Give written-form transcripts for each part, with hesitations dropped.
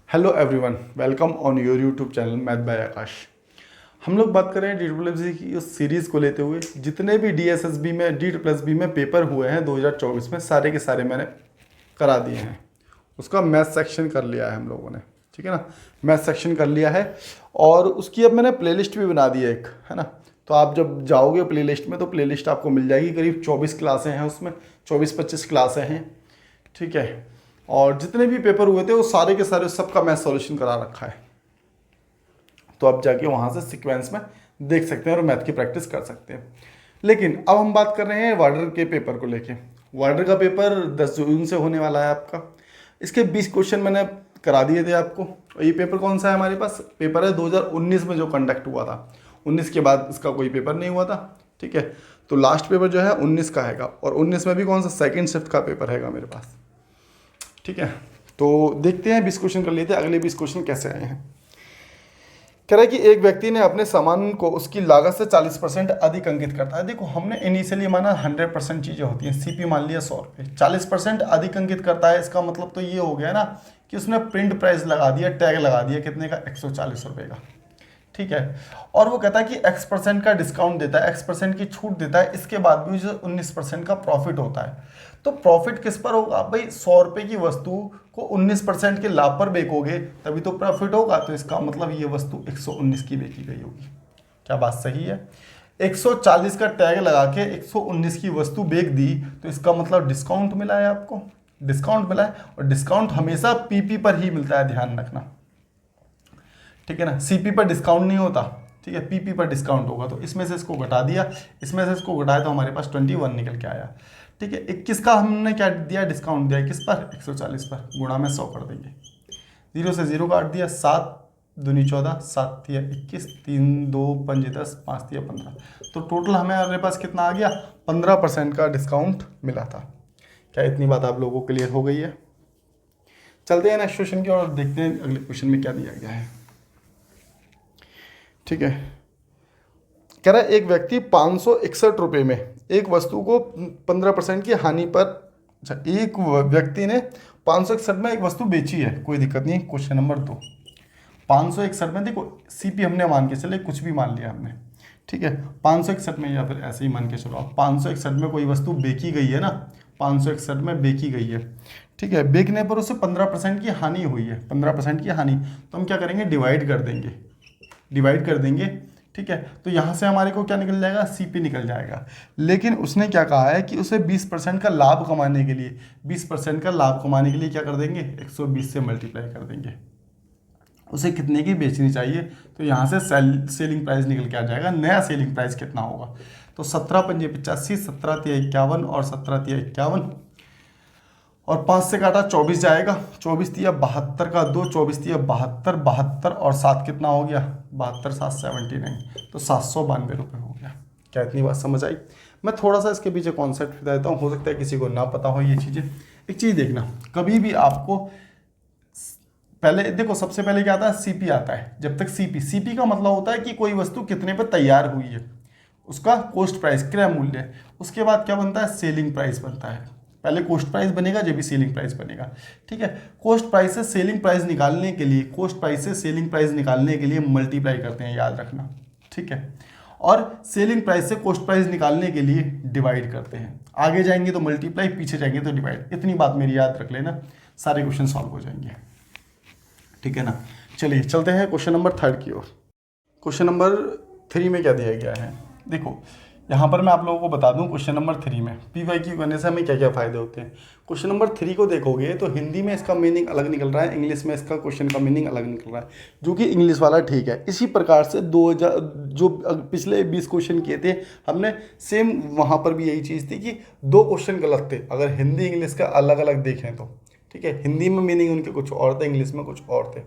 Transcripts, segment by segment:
Hello everyone, welcome on your YouTube channel math by Aakash. हम लोग बात कर रहे हैं DSSB की उस सीरीज़ को लेते हुए जितने भी DSSB में DSSB में पेपर हुए हैं 2024 में सारे के सारे मैंने करा दिए हैं। उसका मैथ सेक्शन कर लिया है हम लोगों ने, ठीक है ना। मैथ सेक्शन कर लिया है और उसकी अब मैंने प्लेलिस्ट भी बना दी है एक, है ना। तो आप जब जाओगे प्लेलिस्ट में तो प्लेलिस्ट आपको मिल जाएगी। करीब 24 क्लासें हैं उसमें, 24-25 क्लासें हैं, ठीक है। और जितने भी पेपर हुए थे वो सारे के सारे सबका मैथ सॉल्यूशन करा रखा है। तो आप जाके वहाँ से सीक्वेंस में देख सकते हैं और मैथ की प्रैक्टिस कर सकते हैं। लेकिन अब हम बात कर रहे हैं वार्डर के पेपर को लेके। वार्डर का पेपर 10 जून से होने वाला है आपका। इसके 20 क्वेश्चन मैंने करा दिए थे आपको। और ये पेपर कौन सा है हमारे पास? पेपर है 2019 में जो कंडक्ट हुआ था। 19 के बाद इसका कोई पेपर नहीं हुआ था, ठीक है। तो लास्ट पेपर जो है 19 का हैगा और 19 में भी कौन सा सेकेंड शिफ्ट का पेपर हैगा मेरे पास, ठीक है। तो देखते हैं 20 क्वेश्चन कर लेते हैं। अगले 20 क्वेश्चन कैसे आए हैं। कह रहा है कि एक व्यक्ति ने अपने सामान को उसकी लागत से 40% अधिक अंकित करता है। देखो, हमने इनिशियली माना 100% चीज़ें होती हैं, सीपी मान लिया 100 रुपये, 40% अधिक अंकित करता है। इसका मतलब तो ये हो गया ना कि उसने प्रिंट प्राइस लगा दिया, टैग लगा दिया कितने का, 140 रुपये का, ठीक है। और वो कहता है कि X% का डिस्काउंट देता है, X% की छूट देता है, इसके बाद भी जो 19% का प्रॉफिट होता है। तो प्रॉफिट किस पर होगा भाई? 100 रुपये की वस्तु को 19% के लाभ पर बेचोगे तभी तो प्रॉफिट होगा। तो इसका मतलब ये वस्तु 119 की बेची गई होगी। क्या बात सही है? 140 का टैग लगा के 119 की वस्तु बेच दी तो इसका मतलब डिस्काउंट मिला है आपको, डिस्काउंट मिला है। और डिस्काउंट हमेशा पीपी पर ही मिलता है, ध्यान रखना, ठीक है ना। सीपी पर डिस्काउंट नहीं होता, ठीक है, पीपी पर डिस्काउंट होगा। तो इसमें से इसको घटा दिया, इसमें से इसको घटाया तो हमारे पास 21 निकल के आया, ठीक है। 21 का हमने क्या दिया? डिस्काउंट दिया किस पर? 140 पर। गुणा में 100 कर देंगे, 0 से 0 काट दिया, 7 दूनी 14, 7 तिया 21, 3 2 5 10, 5 तिया 15। तो टोटल हमारे पास कितना आ गया? 15% का डिस्काउंट मिला था। क्या इतनी बात आप लोगों को क्लियर हो गई है? चलते हैं नेक्स्ट क्वेश्चन की और देखते हैं अगले क्वेश्चन में क्या दिया गया है, ठीक है। कह रहा है एक व्यक्ति 561 रुपये में एक वस्तु को 15% की हानि पर, अच्छा, एक व्यक्ति ने 561 में एक वस्तु बेची है, कोई दिक्कत नहीं। क्वेश्चन नंबर 2, 561 में, देखो सीपी हमने मान के चले, कुछ भी मान लिया हमने, ठीक है। 561 में या फिर ऐसे ही मान के चलो, 561 में कोई वस्तु बेची गई है ना, 561 में बेची गई है, ठीक है। बेचने पर उसे 15% की हानि हुई है, 15% की हानि। तो हम क्या करेंगे? डिवाइड कर देंगे, डिवाइड कर देंगे, ठीक है। तो यहाँ से हमारे को क्या निकल जाएगा? सीपी निकल जाएगा। लेकिन उसने क्या कहा है कि उसे 20% का लाभ कमाने के लिए, 20% का लाभ कमाने के लिए क्या कर देंगे? 120 से मल्टीप्लाई कर देंगे। उसे कितने की बेचनी चाहिए? तो यहाँ से सेलिंग प्राइस निकल के आ जाएगा। नया सेलिंग प्राइस कितना होगा? तो 17 पंजे 85, 17 तिया 51 और 17 तिया 51 और 5 से काटा 24 जाएगा, 24 तिया 72 का 2, 24 तिया 72, 72 और 7 कितना हो गया? 72 7 79, तो 792 रुपये हो गया। क्या इतनी बात समझ आई? मैं थोड़ा सा इसके पीछे कॉन्सेप्ट बता देता हूँ, हो सकता है किसी को ना पता हो ये चीज़ें। एक चीज़ देखना, कभी भी आपको पहले देखो, सबसे पहले क्या आता है? सीपी आता है। जब तक सीपी का मतलब होता है कि कोई वस्तु कितने पर तैयार हुई है, उसका कॉस्ट प्राइस, क्रय मूल्य। उसके बाद क्या बनता है? सेलिंग प्राइस बनता है। पहले कॉस्ट प्राइस बनेगा जब भी सेलिंग प्राइस बनेगा, ठीक है। कॉस्ट प्राइस से सेलिंग प्राइस निकालने के लिए, कॉस्ट प्राइस से सेलिंग प्राइस निकालने के लिए मल्टीप्लाई करते हैं, याद रखना, ठीक है। और सेलिंग प्राइस से कॉस्ट प्राइस निकालने के लिए डिवाइड करते हैं। आगे जाएंगे तो मल्टीप्लाई, पीछे जाएंगे तो डिवाइड। इतनी बात मेरी याद रख लेना, सारे क्वेश्चन सॉल्व हो जाएंगे, ठीक है ना। चलिए चलते हैं क्वेश्चन नंबर 3 की ओर। क्वेश्चन नंबर 3 में क्या दिया गया है? देखो, यहाँ पर मैं आप लोगों को बता दूं, क्वेश्चन नंबर 3 में PYQ करने से हमें क्या क्या फ़ायदे होते हैं। क्वेश्चन नंबर 3 को देखोगे तो हिंदी में इसका मीनिंग अलग निकल रहा है, इंग्लिश में इसका क्वेश्चन का मीनिंग अलग निकल रहा है, जो कि इंग्लिश वाला ठीक है। इसी प्रकार से 2000 जो पिछले 20 क्वेश्चन किए थे हमने, सेम वहाँ पर भी यही चीज़ थी कि 2 क्वेश्चन गलत थे अगर हिंदी इंग्लिश का अलग अलग देखें तो, ठीक है। हिंदी में मीनिंग उनके कुछ और थे, इंग्लिश में कुछ और थे।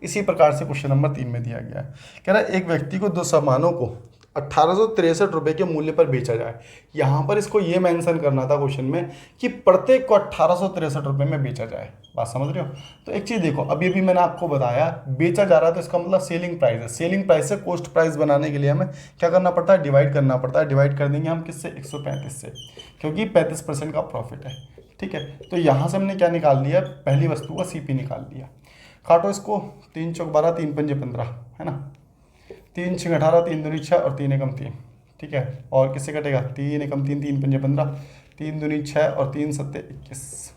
इसी प्रकार से क्वेश्चन नंबर 3 में दिया गया है। कह रहा है एक व्यक्ति को 2 सामानों को 1863 रुपये के मूल्य पर बेचा जाए। यहाँ पर इसको ये मेंशन करना था क्वेश्चन में कि प्रत्येक को 1863 रुपये में बेचा जाए। बात समझ रहे हो? तो एक चीज़ देखो, अभी अभी मैंने आपको बताया बेचा जा रहा है तो इसका मतलब सेलिंग प्राइस है। सेलिंग प्राइस से कॉस्ट प्राइस बनाने के लिए हमें क्या करना पड़ता है? डिवाइड करना पड़ता है। डिवाइड कर देंगे हम किससे? 135 से, क्योंकि 35% का प्रॉफिट है, ठीक है। तो यहाँ से हमने क्या निकाल लिया? पहली वस्तु का सीपी निकाल लिया। काटो इसको, 3 चौक 12, 3 पंजे 15, है ना, 3 6 18, 3 दूनी 6 और 3 एकम 3, ठीक है। और किससे कटेगा, 3 एकम 3, 3 पंजे 15, 3 दूनी 6 और 3 सत्ते 21,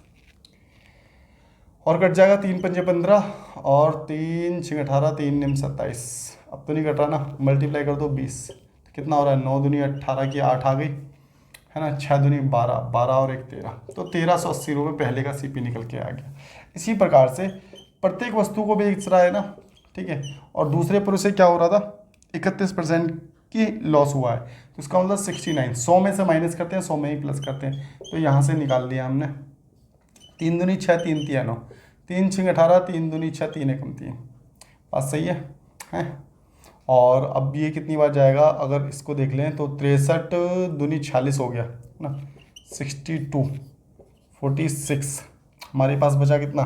और कट जाएगा 3 पंजे 15 और 3 6 18, 3 निम 27। अब तो नहीं कट रहा ना, मल्टीप्लाई कर दो 20, तो कितना हो रहा है, 9 दूनी 18 की 8 आ गई, है ना, 6 दूनी 12, 12 और 1 13, तो 1380 रुपये पहले का सीपी निकल के आ गया। इसी प्रकार से प्रत्येक वस्तु को बेच रहा है ना, ठीक है, और दूसरे पर उसे क्या हो रहा था, 31% की लॉस हुआ है, तो इसका मतलब 69, 100 में से माइनस करते हैं, 100 में ही प्लस करते हैं, तो यहाँ से निकाल लिया हमने। 3 दूनी 6, 3 तिया 9, 3 6 18, 3 दूनी 6, 3 एकम 3, बात सही है, हैं। और अब ये कितनी बार जाएगा, अगर इसको देख लें तो 63 दूनी 46 हो गया ना, 62 46, हमारे पास बचा कितना,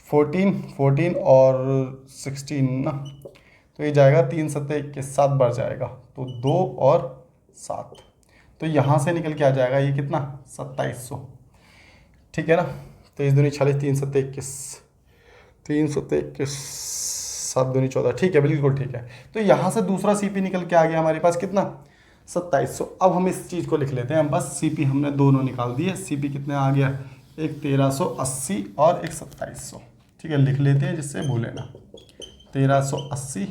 14 और 16 ना, तो ये जाएगा 3 सत्ते 21, 7 बार जाएगा, तो 2 और 7, तो यहाँ से निकल के आ जाएगा ये कितना, 2700, ठीक है ना। 23 दूनी 46, 3 सत्ते 21, 3 सत्ते 21, 7 दूनी 14, ठीक है, बिल्कुल ठीक है। तो यहाँ से दूसरा सीपी निकल के आ गया हमारे पास कितना, 2700। अब हम इस चीज़ को लिख लेते हैं, बस सीपी हमने दोनों निकाल दिए, सीपी कितने आ गया, एक 1380 और एक 2700, ठीक है, लिख लेते हैं जिससे भूले ना, 1380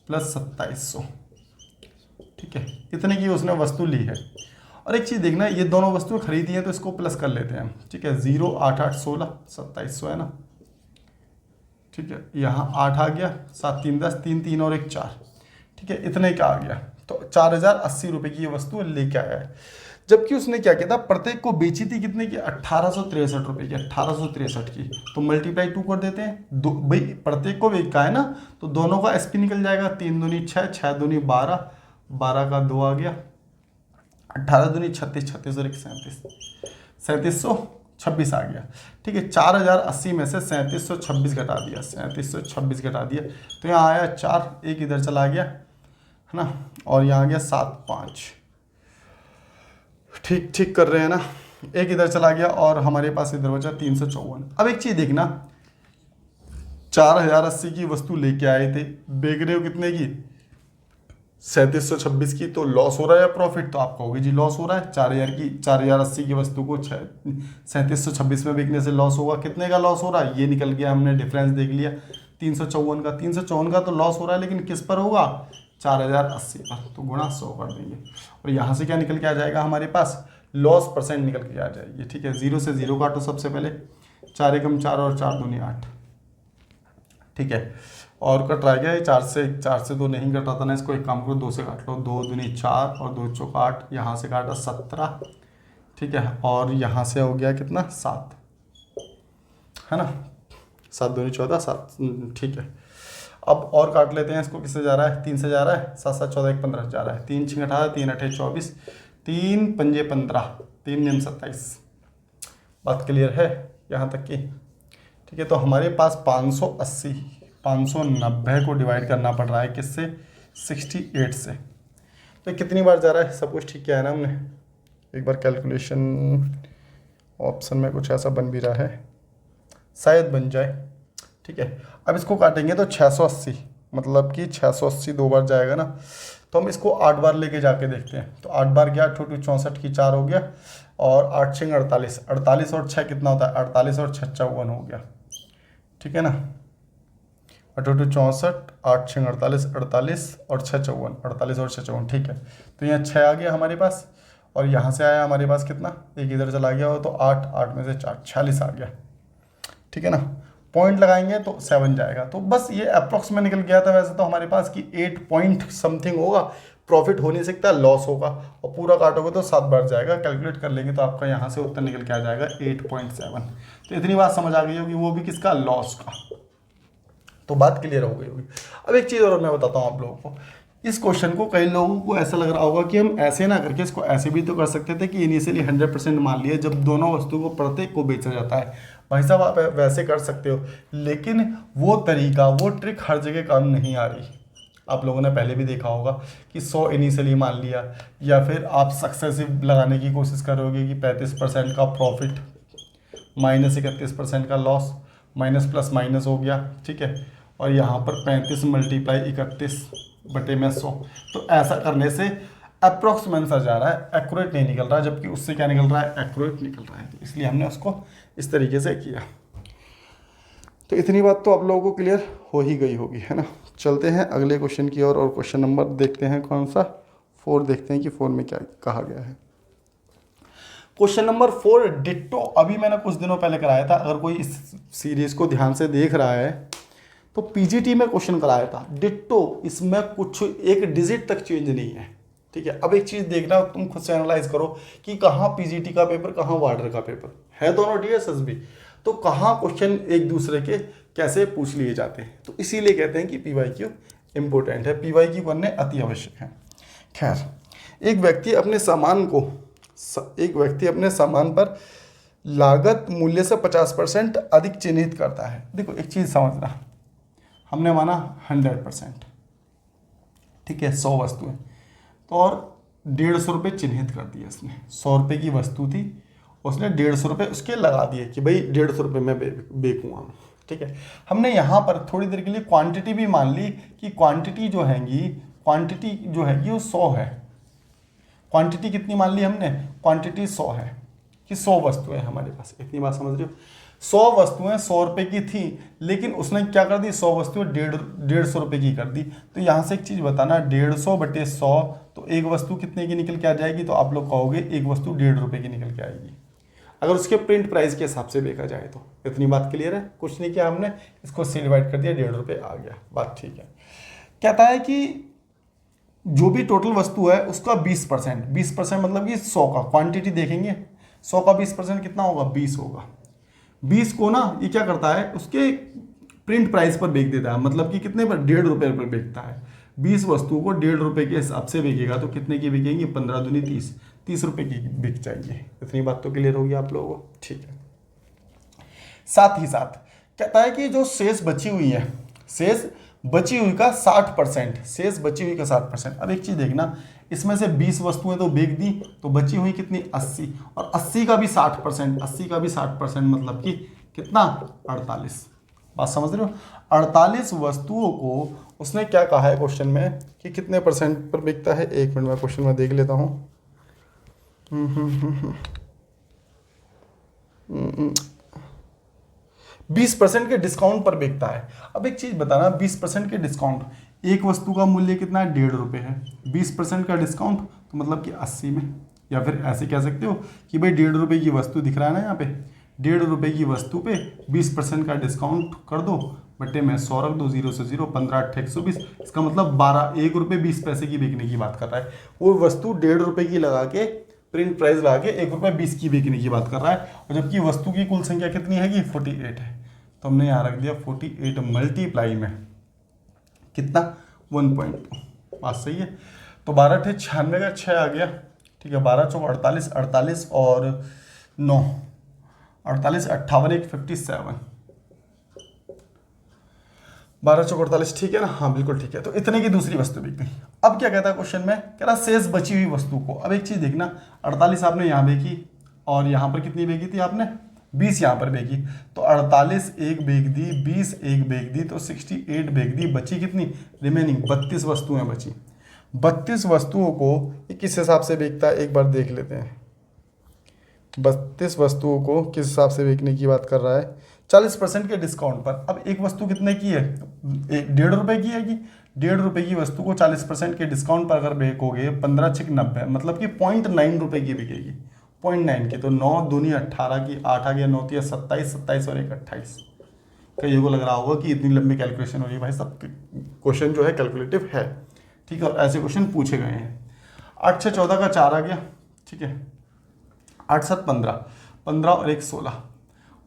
प्लस 2700, ठीक है, इतने की उसने वस्तु ली है। और एक चीज़ देखना, ये दोनों वस्तुएं खरीदी हैं तो इसको प्लस कर लेते हैं, ठीक है, 0 8 8 16, 2700 है ना, ठीक है, यहाँ 8 आ गया, 7 3 10, 3 3 और 1 4, ठीक है, इतने का आ गया, तो 4080 रुपये की ये वस्तु लेके आया है। जबकि उसने क्या किया था, प्रत्येक को बेची थी कितने की, 1863 रुपये की, 1863 की, तो मल्टीप्लाई 2 कर देते हैं, दो भाई प्रत्येक को बेचा है ना, तो दोनों का एसपी निकल जाएगा, 3 दूनी 6, 6 दूनी 12, 12 का 2 आ गया, 18 दूनी 36, 36 और 1 37, 3726 आ गया, ठीक है। 4080 में से 3726 घटा दिया, 3726 घटा दिया, तो यहाँ आया 4, एक इधर चला गया, है ना, और यहाँ आ गया 7 5, ठीक ठीक कर रहे हैं ना, एक इधर चला गया और हमारे पास इधर बचा 354। अब एक चीज़ देखना, 4080 की वस्तु लेके आए थे, बेच रहे हो कितने की, 3726 की, तो लॉस हो रहा है या प्रॉफिट, तो आप कहोगे जी लॉस हो रहा है, 4080 की वस्तु को 3726 में बेचने से लॉस होगा, कितने का लॉस हो रहा है, ये निकल गया, हमने डिफरेंस देख लिया, 354 का तो लॉस हो रहा है, लेकिन किस पर होगा, 4080 पर, तो गुणा 100 कर देंगे, और यहाँ से क्या निकल के आ जाएगा हमारे पास, लॉस परसेंट निकल के आ जाएगी, ठीक है। 0 से 0 काटो सबसे पहले, 4 एकम 4 और 4 दूनी 8, ठीक है, और कट रहा गया, 4 से तो नहीं कट रहा था ना, इसको एक काम करो, 2 से काट लो, 2 दूनी 4 और 2 चौक 8, यहाँ से काटा 17, ठीक है, और यहाँ से हो गया कितना, 7, है ना, 7 दूनी 14, 7, ठीक है। अब और काट लेते हैं इसको, किससे जा रहा है, 3 से जा रहा है, 7 7 14 1 15 जा रहा है, 3 6 18, 3 8 24, 3 पंजे 15, 3 निम 27, बात क्लियर है यहाँ तक की, ठीक है। तो हमारे पास 590 को डिवाइड करना पड़ रहा है किससे, 68 से, तो कितनी बार जा रहा है, सब कुछ ठीक किया है ना हमने, एक बार कैलकुलेशन ऑप्शन में कुछ ऐसा बन भी रहा है, शायद बन जाए, ठीक है। अब इसको काटेंगे तो 680, मतलब कि 680 2 बार जाएगा ना, तो हम इसको 8 बार लेके जाके देखते हैं, तो 8 बार गया, 8 2 64 की 4 हो गया, और 8 6 48, 48 और 6 कितना होता है, 48 और 6 54 हो गया, ठीक है ना, 8 2 64, 8 6 48, 48 और 6 54, 48 और 6 54, ठीक है। तो यहाँ 6 आ गया हमारे पास, और यहाँ से आया हमारे पास कितना, एक इधर चला गया हो, तो 8 8 में से 4 46 आ गया, ठीक है ना। पॉइंट लगाएंगे तो 7 जाएगा, तो बस ये अप्रॉक्स में निकल गया था, वैसे तो हमारे पास कि 8 पॉइंट समथिंग होगा, प्रॉफिट हो नहीं सकता, लॉस होगा, और पूरा काटोगे तो 7 बार जाएगा, कैलकुलेट कर लेंगे तो आपका यहाँ से उत्तर निकल के आ जाएगा 8.7। तो इतनी बात समझ आ गई होगी, वो भी किसका, लॉस का, तो बात क्लियर हो गई होगी। अब एक चीज़ और मैं बताता हूँ आप लोगों को, इस क्वेश्चन को कई लोगों को ऐसा लग रहा होगा कि हम ऐसे ना करके इसको ऐसे भी तो कर सकते थे कि इनिशियली 100% मान लिए, जब दोनों वस्तु को प्रत्येक को बेचा जाता है, भाई साहब आप वैसे कर सकते हो, लेकिन वो तरीका, वो ट्रिक हर जगह काम नहीं आ रही। आप लोगों ने पहले भी देखा होगा कि 100 इनिशियली मान लिया, या फिर आप सक्सेसिव लगाने की कोशिश करोगे कि 35% का प्रॉफिट -31% का लॉस, माइनस प्लस माइनस हो गया, ठीक है। और यहाँ पर 35 मल्टीप्लाई 31/100। तो ऐसा करने से अप्रोक्स में आंसर जा रहा है, एक्यूरेट नहीं निकल रहा है, जबकि उससे क्या निकल रहा है, एक्यूरेट निकल रहा है। तो इसलिए हमने उसको इस तरीके से किया। तो इतनी बात तो आप लोगों को क्लियर हो ही गई होगी, है ना। चलते हैं अगले क्वेश्चन की ओर और क्वेश्चन नंबर देखते हैं कौन सा, 4 देखते हैं कि 4 में क्या कहा गया है। क्वेश्चन नंबर 4 डिट्टो, अभी मैंने कुछ दिनों पहले कराया था, अगर कोई इस सीरीज को ध्यान से देख रहा है तो पीजीटी में क्वेश्चन कराया था डिट्टो, इसमें कुछ एक डिजिट तक चेंज नहीं है, ठीक है। अब एक चीज देखना, तुम खुद से एनालाइज करो कि कहाँ पीजीटी का पेपर, कहाँ वार्डर का पेपर है, दोनों डीएसएस भी, तो कहाँ क्वेश्चन एक दूसरे के कैसे पूछ लिए जाते हैं। तो इसीलिए कहते हैं कि पीवाईक्यू इंपॉर्टेंट है, पीवाईक्यू करने अति आवश्यक है। खैर, एक व्यक्ति अपने सामान पर लागत मूल्य से 50% अधिक चिन्हित करता है। देखो एक चीज समझना, हमने माना 100%, ठीक है, 100 वस्तुएं, तो और 150 रुपये चिन्हित कर दिए इसने। 100 रुपये की वस्तु थी, उसने 150 रुपये उसके लगा दिए कि भाई 150 रुपये में बेचूंगा, ठीक है। हमने यहाँ पर थोड़ी देर के लिए क्वांटिटी भी मान ली कि क्वांटिटी जो हैगी वो 100 है। क्वांटिटी कितनी मान ली हमने, क्वांटिटी 100 है कि 100 वस्तुएं हमारे पास, इतनी बात समझ रहे हो। 100 वस्तुएं 100 रुपये की थी, लेकिन उसने क्या कर दी, 100 वस्तुएं 150 रुपये की कर दी। तो यहाँ से एक चीज़ बताना, 150/100, तो एक वस्तु कितने की निकल के आ जाएगी, तो आप लोग कहोगे एक वस्तु 1.5 रुपये की निकल के आएगी, अगर उसके प्रिंट प्राइस के हिसाब से देखा जाए तो। इतनी बात क्लियर है, कुछ नहीं किया हमने, इसको से डिवाइड कर दिया, 1.5 रुपये आ गया, बात ठीक है। कहता है कि जो भी टोटल वस्तु है उसका 20% मतलब कि 100 का, क्वांटिटी देखेंगे 100 का 20% कितना होगा, 20 होगा। 20 को ना ये क्या करता है, उसके प्रिंट प्राइस पर बेच देता है, मतलब कि कितने पर, 1.5 रुपये पर बेचता है। 20 वस्तुओं को 1.5 रुपये के हिसाब से बेचेगा तो कितने की बिकेंगी, 15 दूनी 30 रुपये की बिक जाएंगे। इतनी बात तो क्लियर होगी आप लोगों को, ठीक है। साथ ही साथ कहता है कि जो शेष बची हुई है, शेष बची हुई का 60%, अब एक चीज देखना, इसमें से 20 वस्तुएं तो बेच दी, तो बची हुई कितनी, 80, और 80 का भी 60%, मतलब कि कितना, 48। बात समझ रहे हो, 48 वस्तुओं को उसने क्या कहा है क्वेश्चन में कि कितने परसेंट पर बिकता है। एक मिनट में क्वेश्चन में देख लेता हूँ। 20% के डिस्काउंट पर बिकता है। अब एक चीज बताना, 20% के डिस्काउंट, एक वस्तु का मूल्य कितना है, 1.5 रुपये है, 20% का डिस्काउंट तो मतलब कि 80 में, या फिर ऐसे कह सकते हो कि भाई 1.5 रुपये की वस्तु दिख रहा है ना यहाँ पे, 1.5 रुपये की वस्तु पे 20% का डिस्काउंट कर दो, बटे में 100 रख दो, 0 से 0, 15 8 120, इसका मतलब 1 रुपये 20 पैसे की बिकने की बात कर रहा है। वो वस्तु 1.5 रुपये की लगा के, प्रिंट प्राइस लगा के 1 रुपये 20 की बिकने की बात कर रहा है, और जबकि वस्तु की कुल संख्या कितनी हैगी, 48 है। तो हमने यहाँ रख दिया 48 मल्टीप्लाई में कितना, 1.2। बात सही है। तो 12 × 96 का 6 आ गया, ठीक है। 12 × 4 48, 48 और 9, 48 58 1 57, 12 × 48, ठीक है ना, हाँ बिल्कुल ठीक है। तो इतने की दूसरी वस्तु बिक गई। अब क्या कहता है क्वेश्चन में, कह रहा शेष बची हुई वस्तु को। अब एक चीज देखना, 48 आपने यहाँ बेची, और यहाँ पर कितनी बेची थी आपने, 20 यहाँ पर बेची, तो 48 एक बेच दी, 20 एक बेच दी, तो 68 बेच दी, बची कितनी, रिमेनिंग 32 वस्तुएं बची। 32 वस्तुओं को किस हिसाब से बेचता है, एक बार देख लेते हैं। 32 वस्तुओं को किस हिसाब से बेचने की बात कर रहा है, 40% के डिस्काउंट पर। अब एक वस्तु कितने की है, 1.5 रुपये की है कि 1.5 रुपये की वस्तु को 40% के डिस्काउंट पर अगर बेचोगे, 15 × 90, मतलब कि 0.9 रुपये की बिकेगी, 0.9 की। तो 9 दूनी 18 की, 8 आ गया, 9 × 27, 27 और 1 28। कईयों को लग रहा होगा कि इतनी लंबी कैलकुलेशन हो रही है, भाई सब क्वेश्चन जो है कैलकुलेटिव है, ठीक है, और ऐसे क्वेश्चन पूछे गए हैं। 8 × 6 14 का 4 आ गया, ठीक है। 8 × 7 15, 15 और 1 16,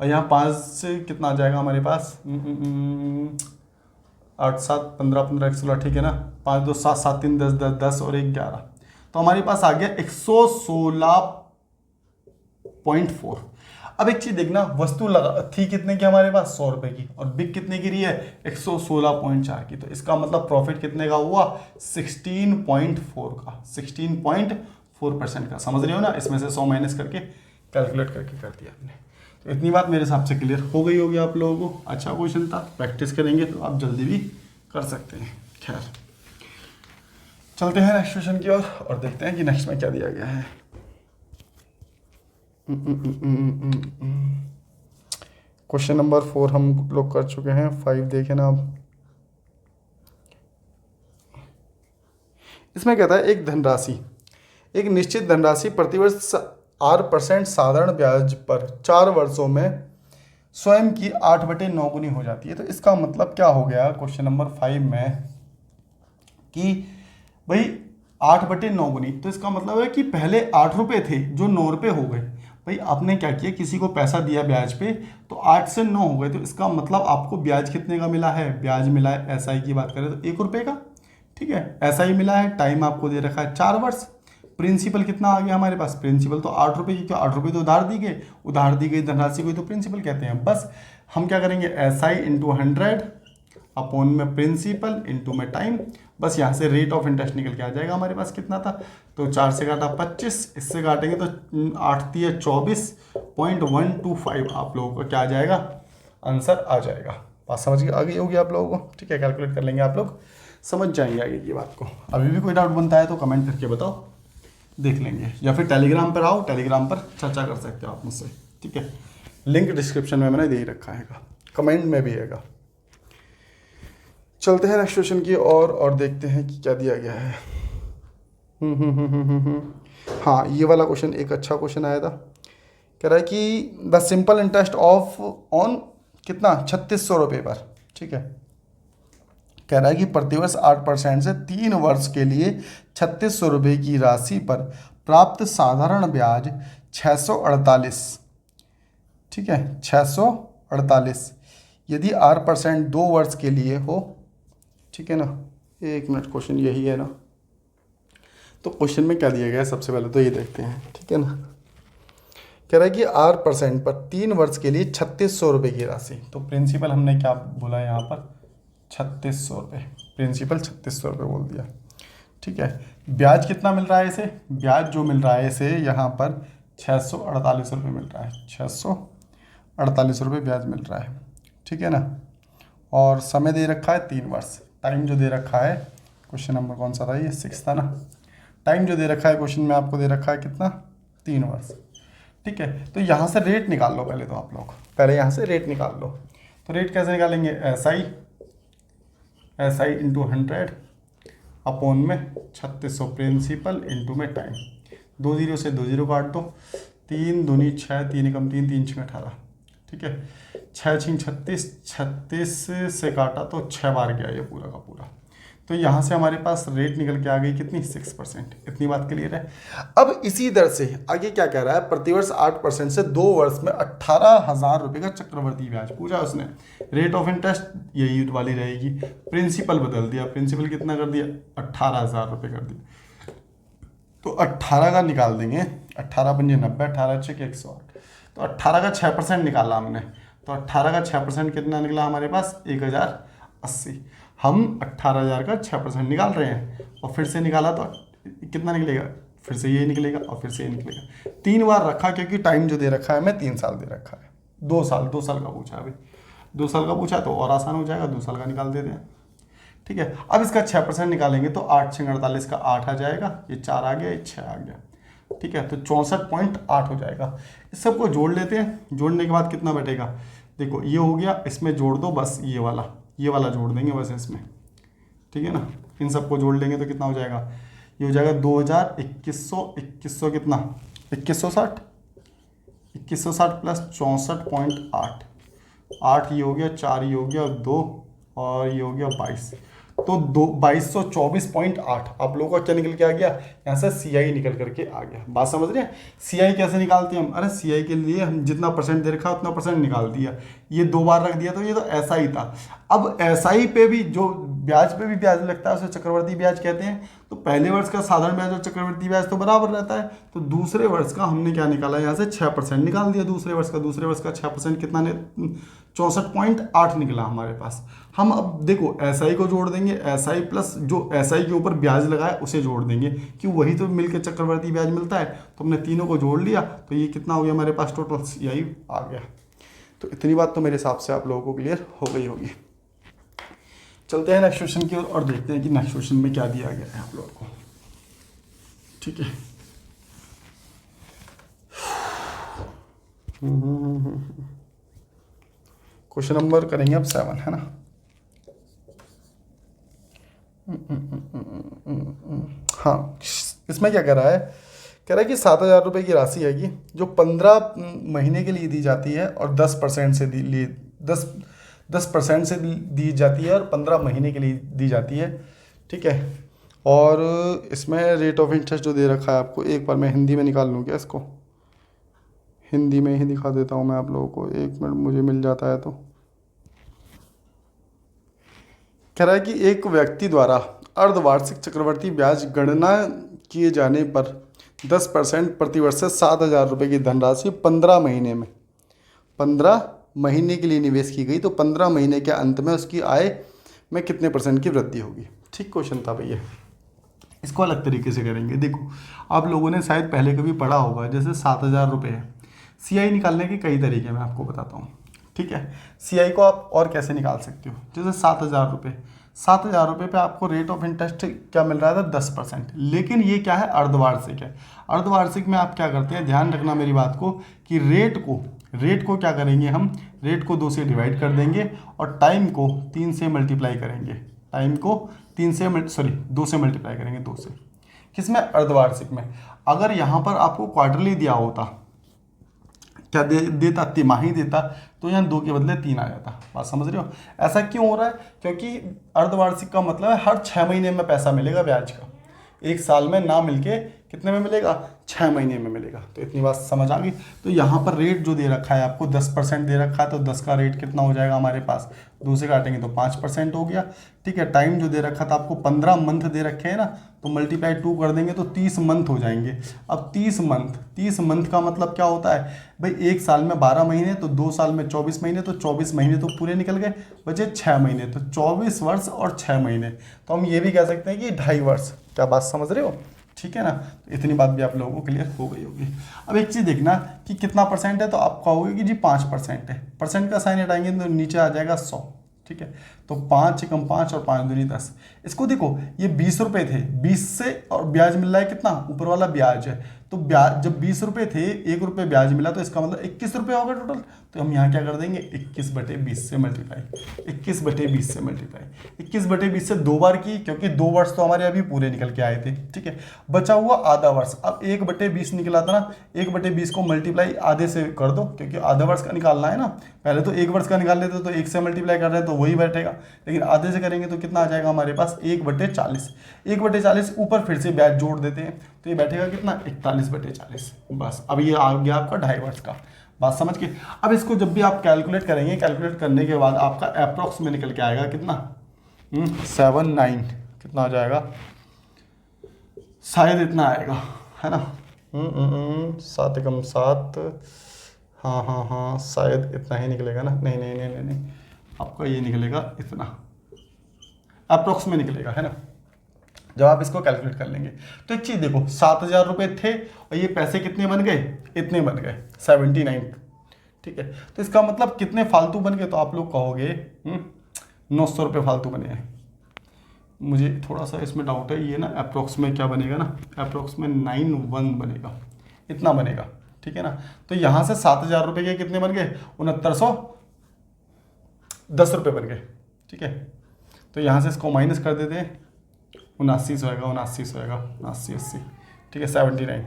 और यहाँ 5 से कितना आ जाएगा हमारे पास, 8 7 15 15 1 16, ठीक है ना। 5 2 7 7 3 10 10 10 और 1 11, तो हमारे पास आ गया 116.4। अब एक चीज देखना, वस्तु लगा थी कितने की हमारे पास, 100 रुपए की, और बिक कितने की रही है, 116.4 की। तो इसका मतलब प्रॉफिट कितने का हुआ, 16.4 का, 16.4% का। समझ रहे हो ना, इसमें से 100 माइनस करके कैलकुलेट करके कर दिया हमने। तो इतनी बात मेरे हिसाब से क्लियर हो गई होगी आप लोगों को। अच्छा क्वेश्चन था, प्रैक्टिस करेंगे तो आप जल्दी भी कर सकते हैं। खैर चलते हैं नेक्स्ट क्वेश्चन की ओर और देखते हैं कि नेक्स्ट में क्या दिया गया है। क्वेश्चन नंबर 4 हम लोग कर चुके हैं, 5 देखें ना आप। इसमें कहता है एक निश्चित धनराशि प्रतिवर्ष 8% साधारण ब्याज पर 4 वर्षों में स्वयं की 8/9 गुनी हो जाती है। तो इसका मतलब क्या हो गया क्वेश्चन नंबर 5 में कि भाई 8/9 गुनी, तो इसका मतलब है कि पहले 8 रुपये थे जो 9 रुपये हो गए। भाई आपने क्या किया, किसी को पैसा दिया ब्याज पे तो 8 से 9 हो गए, तो इसका मतलब आपको ब्याज कितने का मिला है, ब्याज मिला है एसआई की बात करें तो 1 रुपये का। ठीक है, एसआई मिला है, टाइम आपको दे रखा है 4 वर्ष। प्रिंसिपल कितना आ गया हमारे पास, प्रिंसिपल तो 8 रुपये की, क्यों 8 रुपये तो उधार दी गई धनराशि को तो प्रिंसिपल कहते हैं। बस हम क्या करेंगे, एसआई इंटू 100 अपॉन में प्रिंसिपल इंटू में टाइम, बस यहाँ से रेट ऑफ इंटरेस्ट निकल के आ जाएगा हमारे पास कितना था। तो 4 से काटा 25, इससे काटेंगे तो 8 × 24.125 आप लोगों को क्या आ जाएगा, आंसर आ जाएगा। बात समझ आ गई होगी आप लोगों को। ठीक है, कैलकुलेट कर लेंगे आप लोग, समझ जाएंगे आगे की बात को। अभी भी कोई डाउट बनता है तो कमेंट करके बताओ, देख लेंगे, या फिर टेलीग्राम पर आओ, टेलीग्राम पर चर्चा कर सकते हो आप मुझसे। ठीक है, लिंक डिस्क्रिप्शन में मैंने दे ही रखा है, कमेंट में भी है। चलते हैं नेक्स्ट क्वेश्चन की और देखते हैं कि क्या दिया गया है। हाँ, ये वाला क्वेश्चन एक अच्छा क्वेश्चन आया था। कह रहा है कि the simple interest of on कितना 3600 रुपये पर। ठीक है, कह रहा है कि प्रतिवर्ष 8% से 3 वर्ष के लिए 3600 रुपये की राशि पर प्राप्त साधारण ब्याज 648। ठीक है, 648 यदि 8% 2 वर्ष के लिए हो। ठीक है ना, 1 मिनट, क्वेश्चन यही है ना। तो क्वेश्चन में क्या दिया गया है सबसे पहले तो ये देखते हैं। ठीक है ना, कह रहा है कि 8% पर 3 वर्ष के लिए 3600 रुपये की राशि। तो प्रिंसिपल हमने क्या बोला यहाँ पर, 3600 रुपये, प्रिंसिपल 3600 रुपये बोल दिया। ठीक है, ब्याज कितना मिल रहा है इसे, ब्याज जो मिल रहा है इसे यहाँ पर 648 रुपये मिल रहा है, 648 रुपये ब्याज मिल रहा है। ठीक है ना, और समय दे रखा है 3 वर्ष। टाइम जो दे रखा है, क्वेश्चन नंबर कौन सा था, ये 6 था ना। टाइम जो दे रखा है क्वेश्चन में आपको दे रखा है कितना, 3 वर्ष। ठीक है, तो यहाँ से रेट निकाल लो पहले, तो आप लोग पहले यहाँ से रेट निकाल लो। तो रेट कैसे निकालेंगे, एसआई इंटू 100 अपॉन में 3600 प्रिंसिपल इंटू में टाइम। 2 0 से 2 0 काट दो, 3 दूनी 6, 3 एकम 3, 3 6 18। ठीक है, 6 6 36, 36 से काटा तो 6 बार गया ये पूरा का पूरा। तो यहाँ से हमारे पास रेट निकल के आ गई कितनी, 6%। इतनी बात क्लियर है। अब इसी दर से आगे क्या कह रहा है, प्रतिवर्ष 8% से 2 वर्ष में 18,000 रुपये का चक्रवर्ती ब्याज पूछा उसने। रेट ऑफ इंटरेस्ट यही वाली रहेगी, प्रिंसिपल बदल दिया, प्रिंसिपल कितना कर दिया, 18,000 रुपये कर दिया। तो 18 का निकाल देंगे, 18 पंजे 90, 18 6 108। तो 18 का 6% निकाला हमने, तो 18 का 6% कितना निकला हमारे पास, 1080। हम 18,000 का 6% निकाल रहे हैं, और फिर से निकाला तो कितना निकलेगा, फिर से ये निकलेगा और फिर से ये निकलेगा। 3 बार रखा, क्योंकि टाइम जो दे रखा है हमें 3 साल दे रखा है। 2 साल का पूछा अभी, 2 साल का पूछा तो और आसान हो जाएगा, 2 साल का निकाल देते हैं। ठीक है, अब इसका 6% निकालेंगे तो 8 6 48 का 8 आ जाएगा, ये 4 आ गया, ये 6 आ गया। ठीक है, तो 64.8 हो जाएगा। इस सबको जोड़ लेते हैं, जोड़ने के बाद कितना बटेगा, देखो ये हो गया, इसमें जोड़ दो बस, ये वाला जोड़ देंगे बस इसमें। ठीक है ना, इन सबको जोड़ लेंगे तो कितना हो जाएगा, ये हो जाएगा 2100 कितना, 2160 प्लस 64.8, 8 ये हो गया, 4 ये हो गया, 2 और ये हो गया 22। तो 2224.8 आप लोगों का क्या निकल के आ गया, यहाँ से CI निकल करके आ गया। बात समझ रहे हैं, CI कैसे निकालते हैं हम, अरे CI के लिए हम जितना परसेंट दे रखा उतना परसेंट निकाल दिया, ये 2 बार रख दिया तो ये तो SI था। अब SI पे भी जो ब्याज पे भी ब्याज लगता है, उसे चक्रवर्ती ब्याज कहते हैं। तो पहले वर्ष का साधारण ब्याज और चक्रवर्ती ब्याज तो बराबर रहता है, तो दूसरे वर्ष का हमने क्या निकाला, यहाँ से 6% निकाल दिया दूसरे वर्ष का 6% कितना ने 64.8 निकला हमारे पास। हम अब देखो SI को जोड़ देंगे, SI प्लस जो SI के ऊपर ब्याज लगा है उसे जोड़ देंगे, कि वही तो मिलकर चक्रवर्ती ब्याज मिलता है। तो हमने तीनों को जोड़ लिया, तो ये कितना हो गया हमारे पास टोटल, यही आ गया। तो इतनी बात तो मेरे हिसाब से आप लोगों को क्लियर हो गई होगी। चलते हैं नेक्स्ट क्वेश्चन की ओर और देखते हैं कि नेक्स्ट क्वेश्चन में क्या दिया गया है आप लोगों को। ठीक है, क्वेश्चन नंबर करेंगे अब 7, है ना। हाँ, इसमें क्या कह रहा है, कह रहा है कि 7,000 रुपये की राशि है कि जो 15 महीने के लिए दी जाती है और 10% से दी 10% से दी जाती है और 15 महीने के लिए दी जाती है। ठीक है, और इसमें रेट ऑफ इंटरेस्ट जो दे रखा है आपको, एक बार मैं हिंदी में निकाल लूँ क्या इसको, हिंदी में ही दिखा देता हूँ मैं आप लोगों को, 1 मिनट मुझे मिल जाता है। तो कह रहा है कि एक व्यक्ति द्वारा अर्धवार्षिक चक्रवर्ती ब्याज गणना किए जाने पर 10% प्रतिवर्ष से 7,000 रुपये की धनराशि 15 महीने के लिए निवेश की गई, तो 15 महीने के अंत में उसकी आय में कितने % की वृद्धि होगी। ठीक क्वेश्चन था भैया। इसको अलग तरीके से करेंगे। देखो, आप लोगों ने शायद पहले कभी पढ़ा होगा, जैसे 7,000 रुपये है, CI निकालने के कई तरीके मैं आपको बताता हूँ। ठीक है, CI को आप और कैसे निकाल सकते हो, जैसे 7,000 रुपये पे आपको रेट ऑफ इंटरेस्ट क्या मिल रहा था, 10%। लेकिन ये क्या है, अर्धवार्षिक है। अर्धवार्षिक में आप क्या करते हैं, ध्यान रखना मेरी बात को, कि रेट को क्या करेंगे हम, रेट को 2 से डिवाइड कर देंगे और टाइम को 3 से मल्टीप्लाई करेंगे। टाइम को 2 से मल्टीप्लाई करेंगे, 2 से। किसमें, अर्धवार्षिक में। अगर यहाँ पर आपको क्वार्टरली दिया होता, क्या देता, तिमाही देता, तो यहाँ 2 के बदले 3 आ जाता। बात समझ रहे हो। ऐसा क्यों हो रहा है, क्योंकि अर्धवार्षिक का मतलब है हर 6 महीने में पैसा मिलेगा ब्याज का, एक साल में ना मिलके कितने में मिलेगा, 6 महीने में मिलेगा। तो इतनी बात समझ आ गई। तो यहाँ पर रेट जो दे रखा है आपको 10% दे रखा है, तो 10 का रेट कितना हो जाएगा हमारे पास, 2 से काटेंगे तो 5% हो गया। ठीक है, टाइम जो दे रखा था आपको 15 मंथ दे रखे हैं ना, तो मल्टीप्लाई 2 कर देंगे तो 30 मंथ हो जाएंगे। अब 30 मंथ का मतलब क्या होता है भाई, एक साल में 12 महीने, तो 2 साल में 24 महीने, तो 24 महीने तो पूरे निकल गए, बचे 6 महीने, तो 24 वर्ष और 6 महीने। तो हम ये भी कह सकते हैं कि 2.5 वर्ष। क्या बात समझ रहे हो। ठीक है ना, तो इतनी बात भी आप लोगों को क्लियर हो गई होगी। अब एक चीज़ देखना कि कितना % है, तो आप कहोगे कि जी 5% है, परसेंट का साइन हटाएंगे तो नीचे आ जाएगा 100। ठीक है, तो 5 एकम 5 और 5 दूनी 10। इसको देखो, ये 20 रुपये थे, 20 से और ब्याज मिल रहा है कितना, ऊपर वाला ब्याज है, तो ब्याज जब 20 रुपये थे, 1 रुपये ब्याज मिला, तो इसका मतलब 21 रुपये होगा टोटल। तो हम यहाँ क्या कर देंगे, 21/20 से मल्टीप्लाई, 21/20 से मल्टीप्लाई, 21/20 से 2 बार की, क्योंकि 2 वर्ष तो हमारे अभी पूरे निकल के आए थे। ठीक है, बचा हुआ आधा वर्ष। अब 1/20 निकला था ना, 1/20 को मल्टीप्लाई आधे से कर दो, क्योंकि आधा वर्ष का निकालना है ना। पहले तो 1 वर्ष का निकाल लेते तो 1 से मल्टीप्लाई कर रहे हैं तो वही बैठेगा, लेकिन आधे से करेंगे तो कितना आ जाएगा हमारे पास, 1/40। 1/40 ऊपर फिर से ब्याज जोड़ देते हैं, तो ये बैठेगा कितना, 41/40। बस, अब ये आ गया आपका 2.5 वर्ष का। बात समझ के। अब इसको जब भी आप कैलकुलेट करेंगे, कैलकुलेट करने के बाद आपका अप्रॉक्स में निकल के आएगा कितना, 79, कितना आ जाएगा, शायद इतना आएगा, है ना। 7 एकम 7, हाँ, शायद इतना ही निकलेगा ना। नहीं, आपका ये निकलेगा इतना, अप्रॉक्स में निकलेगा, है ना, जब आप इसको कैलकुलेट कर लेंगे। तो एक चीज़ देखो, 7,000 रुपये थे और ये पैसे कितने बन गए, इतने बन गए, 79। ठीक है, तो इसका मतलब कितने फालतू बन गए, तो आप लोग कहोगे 900 रुपये फालतू बने हैं। मुझे थोड़ा सा इसमें डाउट है, ये ना अप्रॉक्स में क्या बनेगा ना, अप्रॉक्स में 91 बनेगा, इतना बनेगा। ठीक है ना, तो यहाँ से 7,000 रुपये के कितने बन गए, 6910 रुपये बन गए। ठीक है, तो यहाँ से इसको माइनस कर देते हैं, 79 होएगा, 79 80। ठीक है, 79।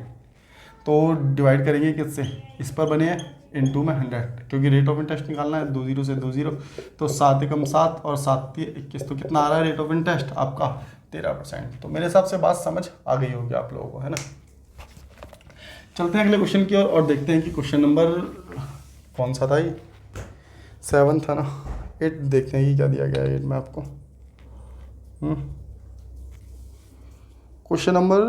तो डिवाइड करेंगे किससे, इस पर बने हैं इनटू में 100, क्योंकि रेट ऑफ इंटरेस्ट निकालना है, 2 0 से 2 0, तो 7 एकम 7 और 7 3 21, तो कितना आ रहा है रेट ऑफ इंटरेस्ट आपका, 13%। तो मेरे हिसाब से बात समझ आ गई होगी आप लोगों को, है ना। चलते हैं अगले क्वेश्चन की ओर और देखते हैं कि क्वेश्चन नंबर कौन सा था, ये 7 था ना, 8 देखते हैं कि क्या दिया गया है 8 में आपको। क्वेश्चन नंबर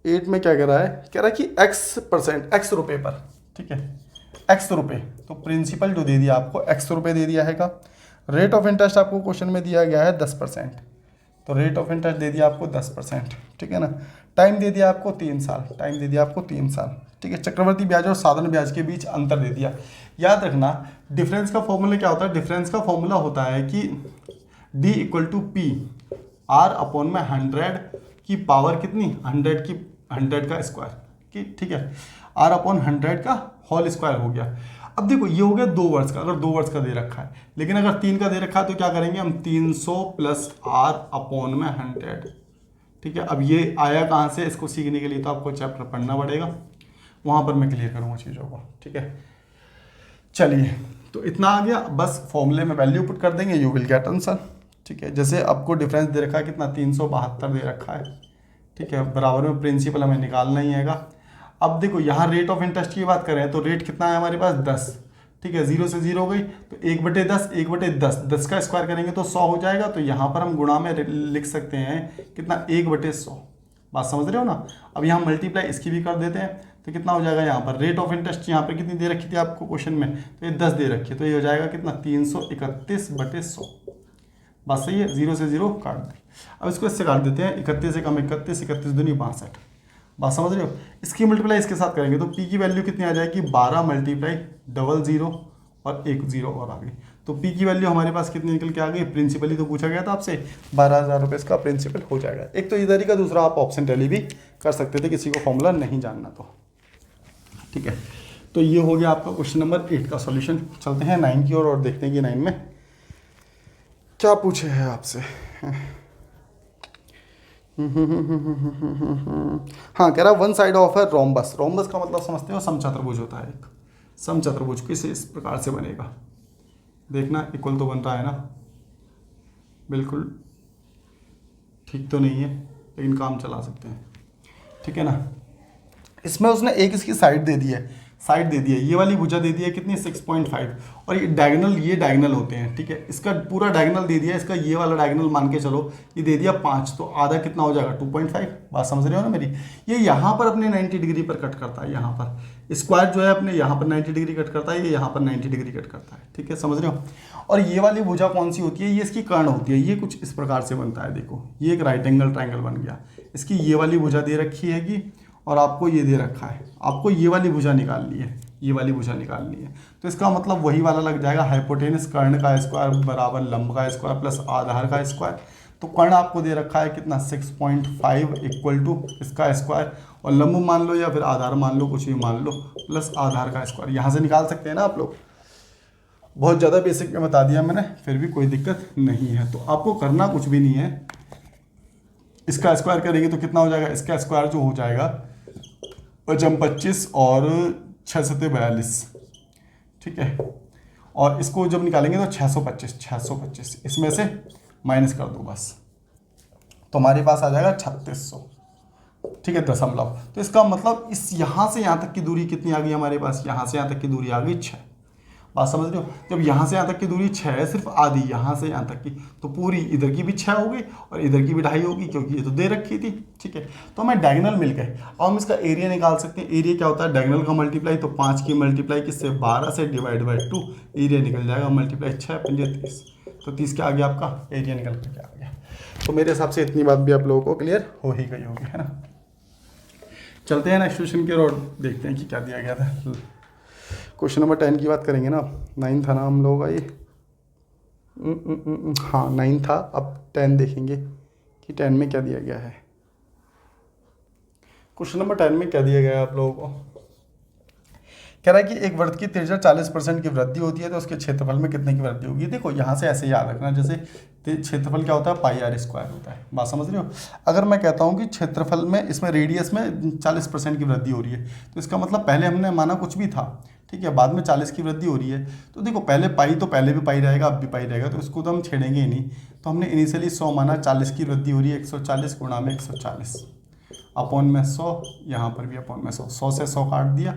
8 में क्या कह रहा है, कह रहा है कि x% x रुपए पर, ठीक है, x रुपए, तो प्रिंसिपल जो दे दिया आपको x रुपए दे दिया है का, रेट ऑफ इंटरेस्ट आपको क्वेश्चन में दिया गया है 10%, तो रेट ऑफ इंटरेस्ट दे दिया आपको 10%, ठीक है ना। टाइम दे दिया आपको 3 साल, टाइम दे दिया आपको 3 साल, ठीक है। चक्रवर्ती ब्याज और साधारण ब्याज के बीच अंतर दे दिया। याद रखना डिफरेंस का फॉर्मूला क्या होता है, डिफरेंस का फॉर्मूला होता है कि D = P R/100 की पावर कितनी, 100 का स्क्वायर की, ठीक है, R/100 का होल स्क्वायर हो गया। अब देखो ये हो गया 2 वर्ष का, अगर 2 वर्ष का दे रखा है, लेकिन अगर 3 का दे रखा है तो क्या करेंगे हम, 300 + R/100, ठीक है। अब ये आया कहाँ से, इसको सीखने के लिए तो आपको चैप्टर पढ़ना पड़ेगा, वहाँ पर मैं क्लियर करूँगा चीज़ों को, ठीक है। चलिए तो इतना आ गया, बस फॉर्मूले में वैल्यू पुट कर देंगे, यू विल गेट आंसर, ठीक है। जैसे आपको डिफरेंस दे रखा है कितना, 372 दे रखा है, ठीक है, बराबर में प्रिंसिपल हमें निकालना ही हैगा। अब देखो यहाँ रेट ऑफ इंटरेस्ट की बात करें तो रेट कितना है हमारे पास, 10, ठीक है, 0 से 0 हो गई तो 1/10, 1/10, 10 का स्क्वायर करेंगे तो 100 हो जाएगा, तो यहाँ पर हम गुणा में लिख सकते हैं कितना, 1/100, बात समझ रहे हो ना। अब यहाँ मल्टीप्लाई इसकी भी कर देते हैं तो कितना हो जाएगा, यहाँ पर रेट ऑफ इंटरेस्ट यहाँ पर कितनी दे रखी थी आपको क्वेश्चन में, तो ये 10 दे रखी है, तो ये हो जाएगा कितना, 331/100, बात सही है, 0 से 0 काट दी। अब इसको इससे काट देते हैं, 31 से कम 31, 31 दूनी 62, बात समझ रहे हो। इसकी मल्टीप्लाई इसके साथ करेंगे तो P की वैल्यू कितनी आ जाएगी, 12 × 00 और 1 0 और आ गई, तो P की वैल्यू हमारे पास कितनी निकल के आ गई, प्रिंसिपली तो पूछा गया था आपसे, 12,000 रुपये इसका प्रिंसिपल हो जाएगा। एक तो इधर ही का, दूसरा आप ऑप्शन टैली भी कर सकते थे किसी को फॉर्मूला नहीं जानना तो, ठीक है। तो ये हो गया आपका क्वेश्चन नंबर 8 का सॉल्यूशन। चलते हैं 9 की ओर और देखते हैं कि 9 में क्या पूछे है आपसे। हाँ, कह रहा वन साइड ऑफ है रोम्बस। रोम्बस का मतलब समझते हो, समचतुर्भुज होता है एक, समचतुर्भुज किस इस प्रकार से बनेगा, देखना इक्वल तो बन रहा है ना, बिल्कुल ठीक तो नहीं है लेकिन काम चला सकते हैं, ठीक है ना। इसमें उसने एक इसकी साइड दे दी है, साइड दे दी है, ये वाली भुजा दे दी है कितनी, 6.5, और ये डायगोनल होते हैं, ठीक है। इसका पूरा डायगोनल दे दिया, इसका ये वाला डायगोनल मान के चलो, ये दे दिया 5, तो आधा कितना हो जाएगा, 2.5, बात समझ रहे हो ना मेरी। ये यहाँ पर अपने 90 डिग्री पर कट करता है, यहाँ पर स्क्वायर जो है अपने यहाँ पर 90 डिग्री कट करता है, ये यहाँ पर 90 डिग्री कट करता है, ठीक है, समझ रहे हो। और ये वाली भुजा कौन सी होती है, ये इसकी कर्ण होती है, ये कुछ इस प्रकार से बनता है, देखो ये एक राइट एंगल ट्राइंगल बन गया, इसकी ये वाली भुजा दे रखी है कि, और आपको ये दे रखा है, आपको ये वाली भुजा निकालनी है, ये वाली भुजा निकालनी है, तो इसका मतलब वही वाला लग जाएगा, हाइपोटेनस कर्ण का स्क्वायर बराबर लंब का स्क्वायर प्लस आधार का स्क्वायर। तो कर्ण आपको दे रखा है कितना, 6.5 = इसका स्क्वायर, और लंब मान लो या फिर आधार मान लो, कुछ भी मान लो, प्लस आधार का स्क्वायर, यहाँ से निकाल सकते हैं ना आप लोग। बहुत ज़्यादा बेसिक में बता दिया मैंने, फिर भी कोई दिक्कत नहीं है। तो आपको करना कुछ भी नहीं है, इसका स्क्वायर करेंगे तो कितना हो जाएगा, इसका स्क्वायर जो हो जाएगा 25 और 6 7 42, ठीक है, और इसको जब निकालेंगे तो 625 इसमें से माइनस कर दो बस, तो हमारे पास आ जाएगा 3600, ठीक है, दशमलव। तो इसका मतलब इस यहाँ से यहाँ तक की दूरी कितनी आ गई हमारे पास, यहाँ से यहाँ तक की दूरी आ गई 6, बात समझ रहे हो। जब यहाँ से यहाँ तक की दूरी 6 है, सिर्फ आधी यहाँ से यहाँ तक की, तो पूरी इधर की भी 6 हो गई और इधर की भी 2.5 होगी, क्योंकि ये तो दे रखी थी, ठीक है। तो हमें डायगोनल मिल गए। अब हम इसका एरिया निकाल सकते हैं। एरिया क्या होता है, डायगोनल का मल्टीप्लाई, तो 5 की मल्टीप्लाई किससे, 12 से /2, एरिया निकल जाएगा, मल्टीप्लाई 6 × 5 = 30, तो 30 क्या आ गया आपका एरिया निकल कर क्या आ गया। तो मेरे हिसाब से इतनी बात भी आप लोगों को क्लियर हो ही गई होगी, है ना। चलते हैं नेक्स्ट क्वेश्चन की ओर, देखते हैं कि क्या दिया गया था। क्वेश्चन नंबर 10 की बात करेंगे ना, 9 था ना हम लोगों का ये, हाँ 9 था, अब 10 देखेंगे कि 10 में क्या दिया गया है। क्वेश्चन नंबर 10 में क्या दिया गया है आप लोगों को, कह रहा है कि एक वृत्त की त्रिज्या 40% की वृद्धि होती है तो उसके क्षेत्रफल में कितने की वृद्धि होगी। देखो यहाँ से ऐसे याद रखना, जैसे क्षेत्रफल क्या होता है, πr² होता है, बात समझ रहे हो। अगर मैं कहता हूँ कि क्षेत्रफल में, इसमें रेडियस में 40% की वृद्धि हो रही है, तो इसका मतलब पहले हमने माना कुछ भी था, ठीक है, बाद में 40 की वृद्धि हो रही है। तो देखो पहले पाई, तो पहले भी पाई रहेगा, अब भी पाई रहेगा, तो इसको तो हम छेड़ेंगे ही नहीं। तो हमने इनिशियली 100 माना, 40 की वृद्धि हो रही है, 140 × 140, अपॉन में 100, यहाँ पर भी अपॉन में 100, 100 से 100 काट दिया,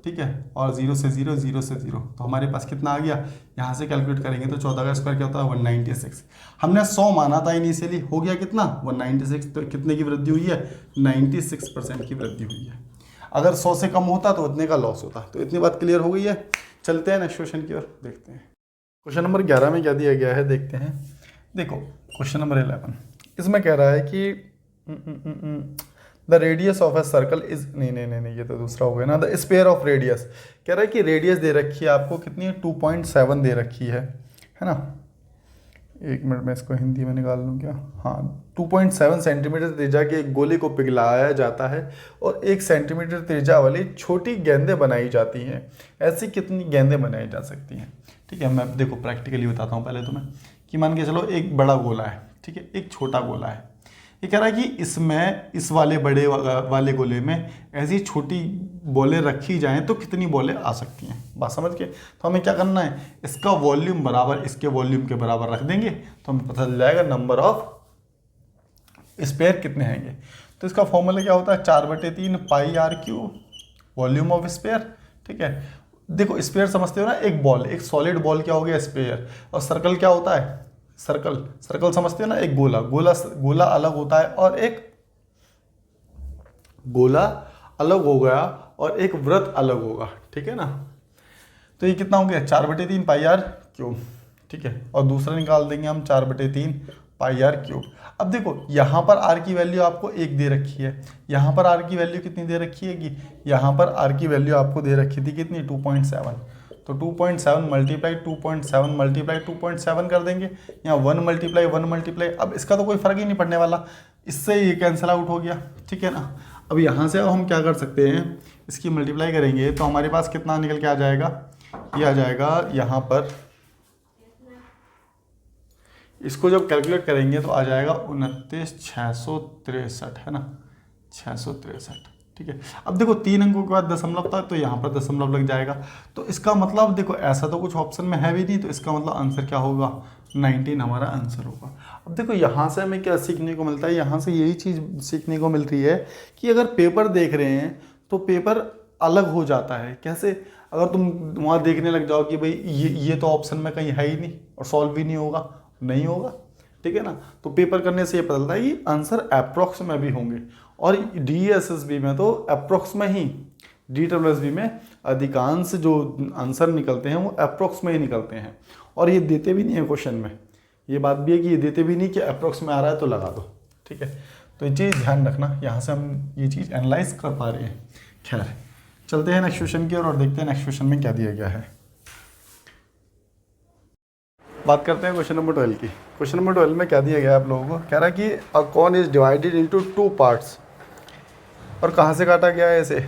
ठीक है, और 0 से 0, 0 से 0, तो हमारे पास कितना आ गया, यहाँ से कैलकुलेट करेंगे तो 14 का स्क्वायर क्या होता है 196। हमने 100 माना था इनिशियली, हो गया कितना 196, तो कितने की वृद्धि हुई है 96% की वृद्धि हुई है। अगर 100 से कम होता तो इतने का लॉस होता। तो इतनी बात क्लियर हो गई है। चलते हैं नेक्स्ट क्वेश्चन की ओर, देखते हैं क्वेश्चन नंबर 11 में क्या दिया गया है, देखते हैं। देखो क्वेश्चन नंबर 11 इसमें कह रहा है कि the radius of a circle is, नहीं ये तो दूसरा हो गया ना, द स्पेयर ऑफ रेडियस। कह रहा है कि रेडियस दे रखी है आपको कितनी, 2.7 दे रखी है ना। एक मिनट में इसको हिंदी में निकाल लूँ क्या, हाँ 2.7 सेंटीमीटर त्रिज्या के एक गोले को पिघलाया जाता है और 1 सेंटीमीटर त्रिज्या वाली छोटी गेंदें बनाई जाती हैं। ऐसी कितनी गेंदें बनाई जा सकती हैं, ठीक है। मैं देखो प्रैक्टिकली बताता हूँ पहले तुम्हें, कि मान के चलो एक बड़ा गोला है, ठीक है, एक छोटा गोला है। ये कह रहा है कि इसमें इस वाले बड़े वाले गोले में ऐसी छोटी बॉलें रखी जाएं तो कितनी बॉलें आ सकती हैं। बात समझ के, तो हमें क्या करना है, इसका वॉल्यूम बराबर इसके वॉल्यूम के बराबर रख देंगे तो हमें पता चल जाएगा नंबर ऑफ स्पेयर कितने आएंगे। तो इसका फॉर्मूला क्या होता है, 4/3 pi r cube volume of sphere, ठीक है। देखो स्पेयर समझते हो ना, एक बॉल, एक सॉलिड बॉल क्या हो गया स्पेयर, और सर्कल क्या होता है, सर्कल समझते हो ना, एक गोला अलग होता है और एक गोला अलग हो गया और एक वृत्त अलग होगा, ठीक है ना। तो ये कितना हो गया 4/3 पाई आर क्यूब, ठीक है, और दूसरा निकाल देंगे हम 4/3 पाई आर क्यूब। अब देखो यहाँ पर आर की वैल्यू आपको 1 दे रखी है, यहाँ पर आर की वैल्यू कितनी दे रखी है कि यहाँ पर आर की वैल्यू आपको दे रखी थी कितनी 2.7, तो 2.7 मल्टीप्लाई 2.7 मल्टीप्लाई 2.7 कर देंगे, यहाँ 1 मल्टीप्लाई 1 मल्टीप्लाई, अब इसका तो कोई फर्क ही नहीं पड़ने वाला, इससे ये कैंसिल आउट हो गया, ठीक है ना। अब यहाँ से अब हम क्या कर सकते हैं, इसकी मल्टीप्लाई करेंगे तो हमारे पास कितना निकल के आ जाएगा, ये आ जाएगा यहाँ पर, इसको जब कैलकुलेट करेंगे तो आ जाएगा 29,663, है ना, 663, ठीक है। अब देखो 3 अंकों के बाद दशमलव था तो यहाँ पर दशमलव लग जाएगा, तो इसका मतलब देखो ऐसा तो कुछ ऑप्शन में है भी नहीं, तो इसका मतलब आंसर क्या होगा 19 हमारा आंसर होगा। अब देखो यहाँ से हमें क्या सीखने को मिलता है, यहाँ से यही चीज़ सीखने को मिल रही है कि अगर पेपर देख रहे हैं तो पेपर अलग हो जाता है। कैसे, अगर तुम वहाँ देखने लग जाओ कि भाई ये तो ऑप्शन में कहीं है ही नहीं और सॉल्व भी नहीं होगा, नहीं होगा, ठीक है ना। तो पेपर करने से ये पता चलता है कि आंसर अप्रॉक्स में भी होंगे, और DSSB में तो अप्रॉक्स में ही, DSSB में अधिकांश जो आंसर निकलते हैं वो अप्रॉक्स में ही निकलते हैं, और ये देते भी नहीं है क्वेश्चन में। ये बात भी है कि ये देते भी नहीं कि अप्रॉक्स में आ रहा है तो लगा दो, ठीक है। तो ये चीज़ ध्यान रखना, यहाँ से हम ये चीज़ एनालाइज कर पा रहे हैं। खैर चलते हैं नेक्स्ट क्वेश्चन की ओर और देखते हैं नेक्स्ट क्वेश्चन में क्या दिया गया है। बात करते हैं क्वेश्चन नंबर 12 की। क्वेश्चन नंबर 12 में क्या दिया गया है आप लोगों को, कह रहा है कि a cone is divided into 2 parts, और कहाँ से काटा गया है इसे,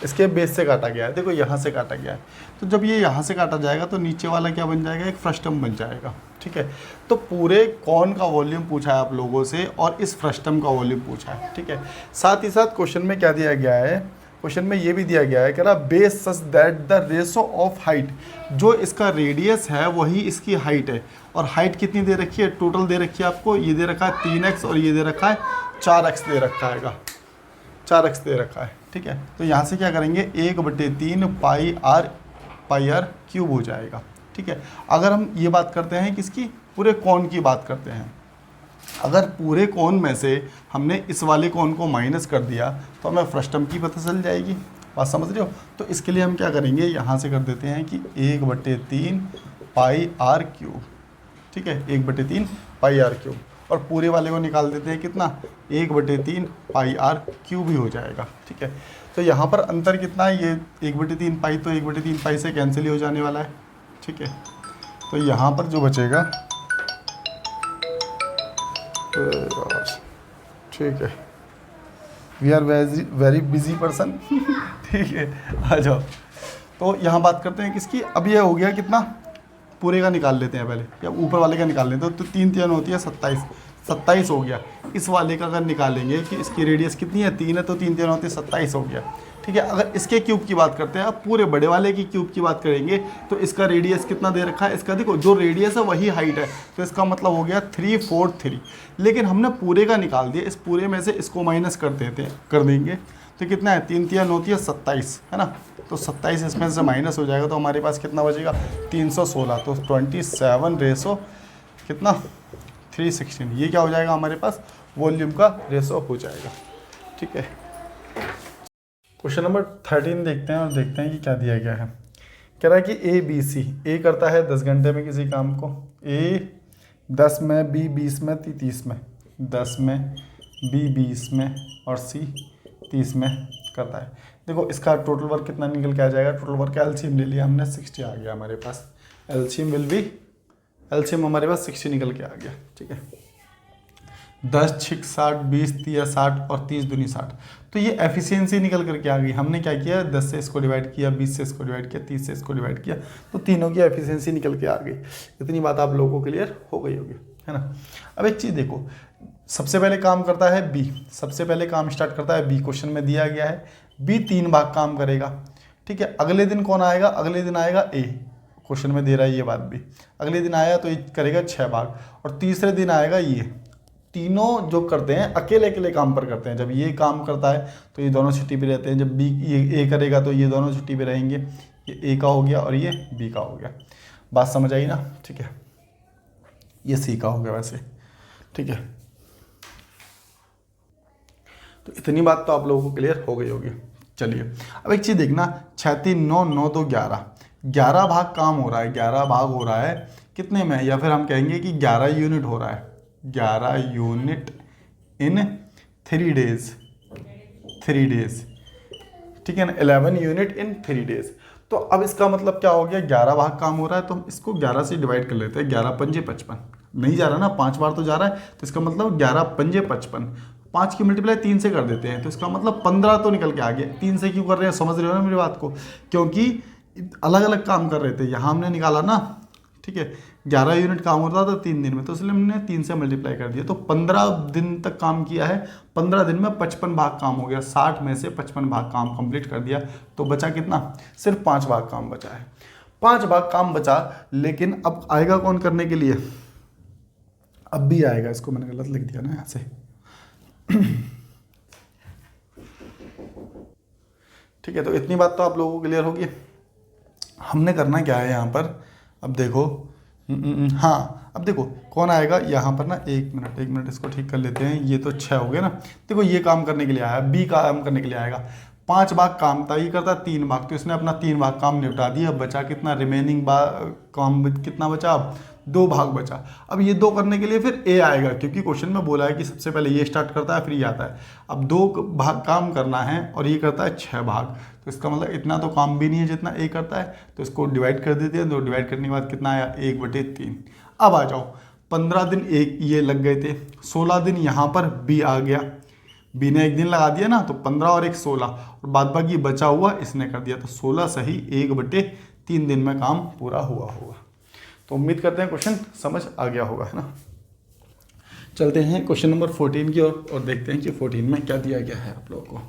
इसके बेस से काटा गया है। देखो यहाँ से काटा गया है, तो जब ये यहाँ से काटा जाएगा तो नीचे वाला क्या बन जाएगा, एक फ्रस्टम बन जाएगा, ठीक है। तो पूरे कॉर्न का वॉल्यूम पूछा है आप लोगों से और इस फ्रस्टम का वॉल्यूम पूछा है, ठीक है। साथ ही साथ क्वेश्चन में क्या दिया गया है, क्वेश्चन में ये भी दिया गया है, कह रहा base such that the ratio of height, जो इसका रेडियस है वही इसकी हाइट है, और हाइट कितनी दे रखी है, टोटल दे रखी है आपको, ये दे रखा है 3x और ये दे रखा है 4x दे रखा है, 4x दे रखा है, ठीक है। तो यहाँ से क्या करेंगे 1/3 पाई आर क्यूब हो जाएगा, ठीक है। अगर हम ये बात करते हैं किसकी, पूरे कॉन की बात करते हैं, अगर पूरे कॉन में से हमने इस वाले कॉन को माइनस कर दिया तो हमें फ्रस्टम की पता चल जाएगी। बात समझ रहे हो। तो इसके लिए हम क्या करेंगे, यहाँ से कर देते हैं कि 1/3 पाई आर क्यूब, ठीक है, 1/3 पाई आर क्यूब, और पूरे वाले को निकाल देते हैं कितना, 1/3 पाई आर क्यूब ही हो जाएगा, ठीक है। तो यहाँ पर अंतर कितना है, ये 1/3 पाई, तो 1/3 पाई से कैंसिल ही हो जाने वाला है, ठीक है। तो यहाँ पर जो बचेगा, ठीक है, we are very busy person, ठीक है, आ जाओ। तो यहाँ बात करते हैं किसकी, अब ये हो गया कितना, पूरे का निकाल लेते हैं पहले, या ऊपर वाले का निकाल लेते हैं। तो 3 3 होती है 27, 27 हो गया। इस वाले का अगर निकालेंगे कि इसकी रेडियस कितनी है, 3 है, तो 3 3 होते 27 हो गया। ठीक है, अगर इसके क्यूब की बात करते हैं, अब पूरे बड़े वाले की क्यूब की बात करेंगे तो इसका रेडियस कितना दे रखा है, इसका देखो जो रेडियस है वही हाइट है, तो इसका मतलब हो गया 343। लेकिन हमने पूरे का निकाल दिया, इस पूरे में से इसको माइनस कर देंगे तो कितना है, 3 3 9 27 है ना, तो 27 इसमें से माइनस हो जाएगा तो हमारे पास कितना बचेगा, 316। तो 27 रेसो कितना 316, ये क्या हो जाएगा हमारे पास, वॉल्यूम का रेसो हो जाएगा। ठीक है, क्वेश्चन नंबर 13 देखते हैं और देखते हैं कि क्या दिया गया है। कह रहा है कि ए करता है 10 घंटे में किसी काम को, ए 10 में, बी 20 में, 30 में, 10 में, बी 20 में और सी 30 में करता है। देखो इसका टोटल वर्क कितना निकल के आ जाएगा, टोटल वर्क का एलसीएम ले लिया हमने, 60 आ गया हमारे पास। एलसीएम हमारे पास 60 निकल के आ गया। ठीक है, 10 6 60, 20 30 60 और 30 दूनी 60, तो ये एफिशिएंसी निकल करके आ गई। हमने क्या किया, 10 से इसको डिवाइड किया, 20 से इसको डिवाइड किया, 30 से इसको डिवाइड किया, तो तीनों की एफिशिएंसी निकल के आ गई। इतनी बात आप लोगों को क्लियर हो गई होगी, है ना। अब एक चीज़ देखो, सबसे पहले काम करता है बी, सबसे पहले काम स्टार्ट करता है बी, क्वेश्चन में दिया गया है बी 3 भाग काम करेगा। ठीक है, अगले दिन कौन आएगा, अगले दिन आएगा ए, क्वेश्चन में दे रहा है ये बात भी, अगले दिन आया तो ये करेगा 6 भाग, और तीसरे दिन आएगा ये। तीनों जो करते हैं अकेले अकेले काम पर करते हैं, जब ये काम करता है तो ये दोनों छुट्टी पे रहते हैं, जब बी ये ए करेगा तो ये दोनों छुट्टी पे रहेंगे। ये ए का हो गया और ये बी का हो गया, बात समझ आई ना। ठीक है, ये सी का हो गया वैसे। ठीक है, तो इतनी बात तो आप लोगों को क्लियर हो गई होगी। चलिए अब एक चीज़ देखना, 6 3 9 9 2 11 भाग काम हो रहा है, 11 भाग हो रहा है कितने में, या फिर हम कहेंगे कि 11 यूनिट हो रहा है, 11 यूनिट इन 3 डेज। ठीक है ना, 11 यूनिट इन 3 डेज। तो अब इसका मतलब क्या हो गया, 11 भाग काम हो रहा है तो हम इसको 11 से डिवाइड कर लेते हैं। 11 पंजे 55, नहीं जा रहा ना, 5 बार तो जा रहा है, तो इसका मतलब 11 पंजे 55, 5 की मल्टीप्लाई 3 से कर देते हैं, तो इसका मतलब 15 तो निकल के आ गया। 3 से क्यों कर रहे हैं, समझ रहे हो ना मेरी बात को, क्योंकि अलग अलग काम कर रहे थे, यहाँ हमने निकाला ना। ठीक है, 11 यूनिट काम होता था 3 दिन में, तो इसलिए हमने 3 से मल्टीप्लाई कर दिया, तो 15 दिन तक काम किया है। 15 दिन में 55 भाग काम हो गया, 60 में से 55 भाग काम कंप्लीट कर दिया, तो बचा कितना, सिर्फ 5 भाग काम बचा है। 5 भाग काम बचा, लेकिन अब आएगा कौन करने के लिए, अब भी आएगा, इसको मैंने गलत लिख दिया ना यहाँ से। ठीक है, तो इतनी बात तो आप लोगों को क्लियर होगी। हमने करना क्या है यहाँ पर, अब देखो, हाँ अब देखो कौन आएगा यहाँ पर ना, एक मिनट इसको ठीक कर लेते हैं। ये तो 6 हो गया ना, देखो ये काम करने के लिए आया, बी काम करने के लिए आएगा। 5 भाग काम था, ये करता 3 भाग, तो इसने अपना 3 भाग काम निपटा दिया। बचा कितना, रिमेनिंग काम कितना बचा, अब 2 भाग बचा। अब ये 2 करने के लिए फिर ए आएगा, क्योंकि क्वेश्चन में बोला है कि सबसे पहले ये स्टार्ट करता है फिर ये आता है। अब 2 भाग काम करना है और ये करता है 6 भाग, तो इसका मतलब इतना तो काम भी नहीं है जितना ए करता है, तो इसको डिवाइड कर देते हैं। तो डिवाइड करने के बाद कितना आया, 1/3। अब आ जाओ, 15 दिन एक ये लग गए थे, 16 दिन यहाँ पर बी आ गया, बी ने 1 दिन लगा दिया ना, तो 15 और 1 16, और बाद बाकी बचा हुआ इसने कर दिया, तो 16 सही 1/3 दिन में काम पूरा हुआ होगा। तो उम्मीद करते हैं क्वेश्चन समझ आ गया होगा, है ना। चलते हैं क्वेश्चन नंबर 14 की ओर और देखते हैं कि 14 में क्या दिया गया है आप लोगों को।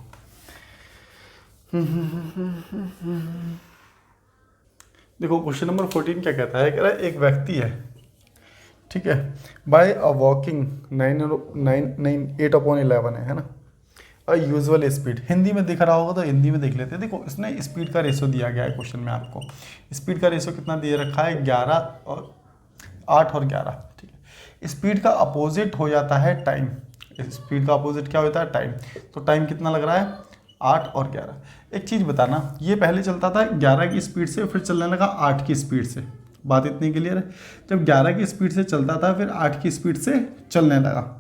देखो क्वेश्चन नंबर 14 क्या कहता है, कह रहा है एक व्यक्ति है, ठीक है, बाय अ वॉकिंग 8/11 है ना, अ यूजुअल स्पीड। हिंदी में दिख रहा होगा तो हिंदी में देख लेते हैं। देखो इसने स्पीड का रेशो दिया गया है क्वेश्चन में आपको, स्पीड का रेशो कितना दे रखा है, 8 और 11। ठीक है, स्पीड का अपोजिट हो जाता है टाइम, स्पीड का अपोजिट क्या होता है, टाइम। तो टाइम कितना लग रहा है, 8 और 11। एक चीज़ बताना, ये पहले चलता था 11 की स्पीड से, फिर चलने लगा 8 की स्पीड से। बात इतनी क्लियर है, जब 11 की स्पीड से चलता था फिर 8 की स्पीड से चलने लगा,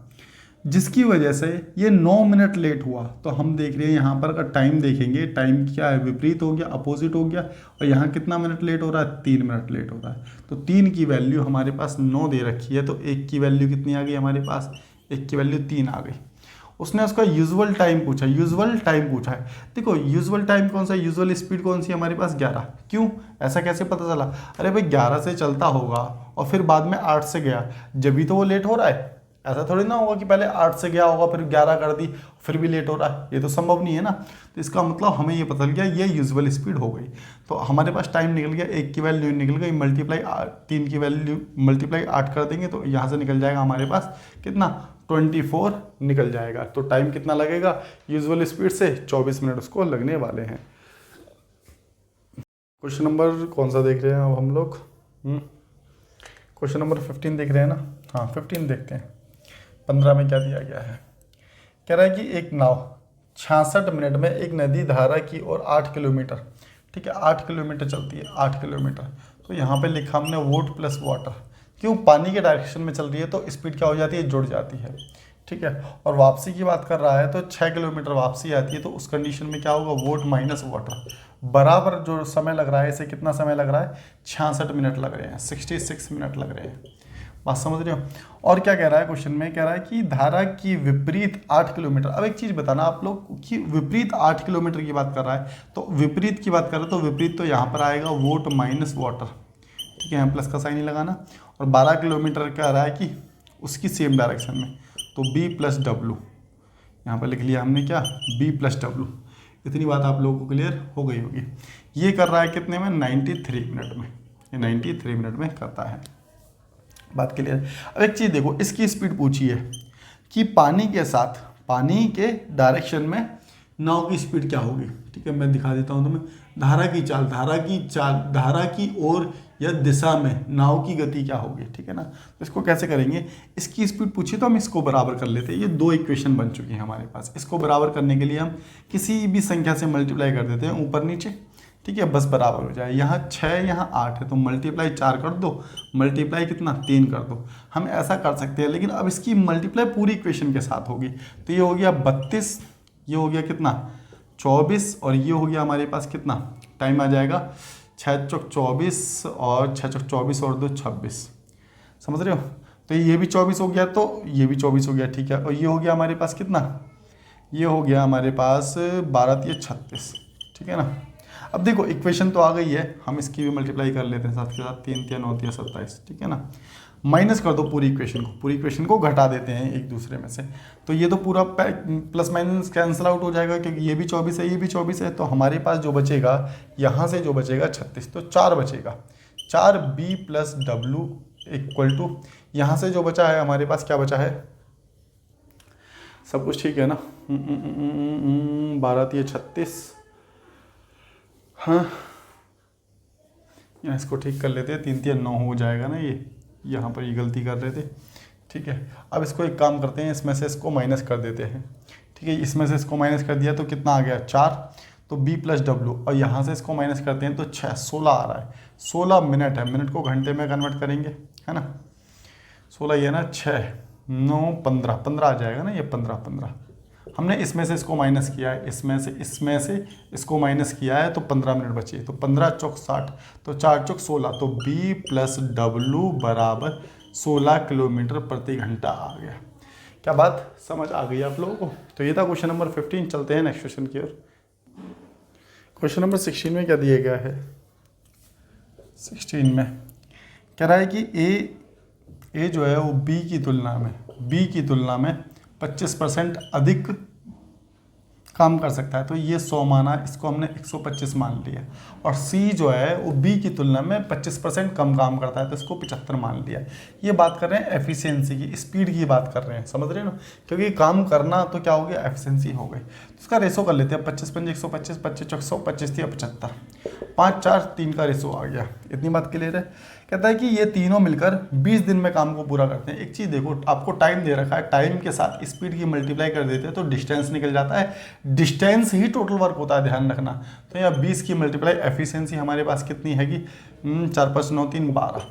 जिसकी वजह से ये 9 मिनट लेट हुआ। तो हम देख रहे हैं यहाँ पर अगर टाइम देखेंगे, टाइम क्या है, विपरीत हो गया, अपोजिट हो गया, और यहाँ कितना मिनट लेट हो रहा है, 3 मिनट लेट हो रहा है। तो 3 की वैल्यू हमारे पास 9 दे रखी है, तो 1 की वैल्यू कितनी आ गई हमारे पास, 1 की वैल्यू 3 आ गई। उसने उसका यूजुअल टाइम पूछा, है। देखो यूजुअल टाइम कौन सा, यूजुअल स्पीड कौन सी हमारे पास, 11। क्यों, ऐसा कैसे पता चला, अरे भाई 11 से चलता होगा और फिर बाद में 8 से गया, जब भी तो वो लेट हो रहा है। ऐसा थोड़ी ना होगा कि पहले 8 से गया होगा फिर 11 कर दी फिर भी लेट हो रहा है, ये तो संभव नहीं है ना। तो इसका मतलब हमें ये पता चल गया ये यूजुअल स्पीड हो गई। तो हमारे पास टाइम निकल गया, 1 की वैल्यू निकल गई, मल्टीप्लाई 3 की वैल्यू मल्टीप्लाई 8 कर देंगे तो यहाँ से निकल जाएगा हमारे पास कितना 24 निकल जाएगा। तो टाइम कितना लगेगा यूजुअल स्पीड से 24 मिनट उसको लगने वाले हैं। क्वेश्चन नंबर कौन सा देख रहे हैं अब हम लोग? क्वेश्चन नंबर 15 देख रहे हैं ना? हाँ 15 देखते हैं। 15 में क्या दिया गया है? कह रहा है कि एक नाव 66 मिनट में एक नदी धारा की ओर 8 किलोमीटर, ठीक है 8 किलोमीटर चलती है, 8 किलोमीटर। तो यहाँ पे लिखा हमने वोट प्लस वाटर, क्यों पानी के डायरेक्शन में चल रही है तो स्पीड क्या हो जाती है जुड़ जाती है, ठीक है। और वापसी की बात कर रहा है तो 6 किलोमीटर वापसी आती है, तो उस कंडीशन में क्या होगा वोट माइनस वाटर बराबर जो समय लग रहा है इसे कितना समय लग रहा है 66 मिनट लग रहे हैं, 66 मिनट लग रहे हैं। बात समझ रहे हो? और क्या कह रहा है क्वेश्चन में? कह रहा है कि धारा की विपरीत 8 किलोमीटर। अब एक चीज़ बताना आप लोग कि विपरीत 8 किलोमीटर की बात कर रहा है, तो विपरीत की बात कर रहे हैं तो विपरीत तो यहाँ पर आएगा वोट माइनस वाटर, ठीक है यहाँ प्लस का साइन ही लगाना। और 12 किलोमीटर कह रहा है कि उसकी सेम डायरेक्शन में, तो बी प्लस डब्लू यहाँ पर लिख लिया हमने क्या बी प्लस डब्लू। इतनी बात आप लोगों को क्लियर हो गई होगी। ये कर रहा है कितने में 93 मिनट में, ये 93 मिनट में करता है। बात क्लियर? अब एक चीज़ देखो, इसकी स्पीड पूछी है कि पानी के साथ पानी के डायरेक्शन में नाव की स्पीड क्या होगी, ठीक है मैं दिखा देता हूँ तुम्हें। धारा की ओर या दिशा में नाव की गति क्या होगी, ठीक है ना। तो इसको कैसे करेंगे, इसकी स्पीड पूछी तो हम इसको बराबर कर लेते हैं। ये 2 इक्वेशन बन चुकी हैं हमारे पास। इसको बराबर करने के लिए हम किसी भी संख्या से मल्टीप्लाई कर देते हैं ऊपर नीचे, ठीक है बस बराबर हो जाए। यहाँ 6 यहाँ 8 है तो मल्टीप्लाई 4 कर दो, मल्टीप्लाई कितना 3 कर दो। हम ऐसा कर सकते हैं, लेकिन अब इसकी मल्टीप्लाई पूरी इक्वेशन के साथ होगी। तो ये हो गया 32, ये हो गया कितना 24 और ये हो गया हमारे पास कितना टाइम आ जाएगा 6 चौक 24 और 6 चौक 24 और 2 26, समझ रहे हो। तो ये भी 24 हो गया तो ये भी 24 हो गया, ठीक है। और ये हो गया हमारे पास कितना, ये हो गया हमारे पास 12 या 36, ठीक है ना। अब देखो इक्वेशन तो आ गई है, हम इसकी भी मल्टीप्लाई कर लेते हैं साथ के साथ, 3 3 9 3 27, ठीक है ना। माइनस कर दो पूरी इक्वेशन को घटा देते हैं एक दूसरे में से। तो ये तो पूरा प्लस माइनस कैंसिल आउट हो जाएगा क्योंकि ये भी 24 है ये भी 24 है। तो हमारे पास जो बचेगा यहाँ से जो बचेगा 36, तो 4 बचेगा, 4 B plus W equal to यहाँ से जो बचा है हमारे पास क्या बचा है, सब कुछ ठीक है ना। 12 3 36, हाँ यहाँ इसको ठीक कर लेते हैं, 3 3 9 हो जाएगा ना। ये यहाँ पर ये गलती कर रहे थे, ठीक है। अब इसको एक काम करते हैं, इसमें से इसको माइनस कर देते हैं, ठीक है। इसमें से इसको माइनस कर दिया तो कितना आ गया 4, तो बी प्लस डब्लू, और यहाँ से इसको माइनस करते हैं तो 6 16 आ रहा है। 16 मिनट है, मिनट को घंटे में कन्वर्ट करेंगे है ना। 16 ये ना 6 9 15 15 आ जाएगा ना, ये 15 15 हमने इसमें से इसको माइनस किया है, इसमें से इसको माइनस किया है तो 15 मिनट बचे। तो 15 चौक 60, तो 4 चौक 16, तो बी प्लस डब्लू बराबर 16 किलोमीटर प्रति घंटा आ गया। क्या बात समझ आ गई आप लोगों को? तो ये था क्वेश्चन नंबर 15। चलते हैं नेक्स्ट क्वेश्चन की ओर। क्वेश्चन नंबर 16 में क्या दिया गया है? 16 में कह रहा है कि ए जो है वो बी की तुलना में 25% अधिक काम कर सकता है, तो ये 100 माना, इसको हमने 125 मान लिया। और सी जो है वो बी की तुलना में 25% कम काम करता है, तो इसको 75 मान लिया। ये बात कर रहे हैं एफिशिएंसी की, स्पीड की बात कर रहे हैं, समझ रहे हैं ना। क्योंकि काम करना तो क्या हो गया एफिशिएंसी हो गई। तो इसका रेशो कर लेते हैं, 25 5 125, 25 चौक 100, 25 3 75, 5 4 3 का रेशो आ गया। इतनी बात क्लियर है। कहता है कि ये तीनों मिलकर 20 दिन में काम को पूरा करते हैं। एक चीज़ देखो, आपको टाइम दे रखा है, टाइम के साथ स्पीड की मल्टीप्लाई कर देते हैं तो डिस्टेंस निकल जाता है। डिस्टेंस ही टोटल वर्क होता है, ध्यान रखना। तो यहाँ 20 की मल्टीप्लाई एफिशिएंसी हमारे पास कितनी हैगी 4 5 9 3 12,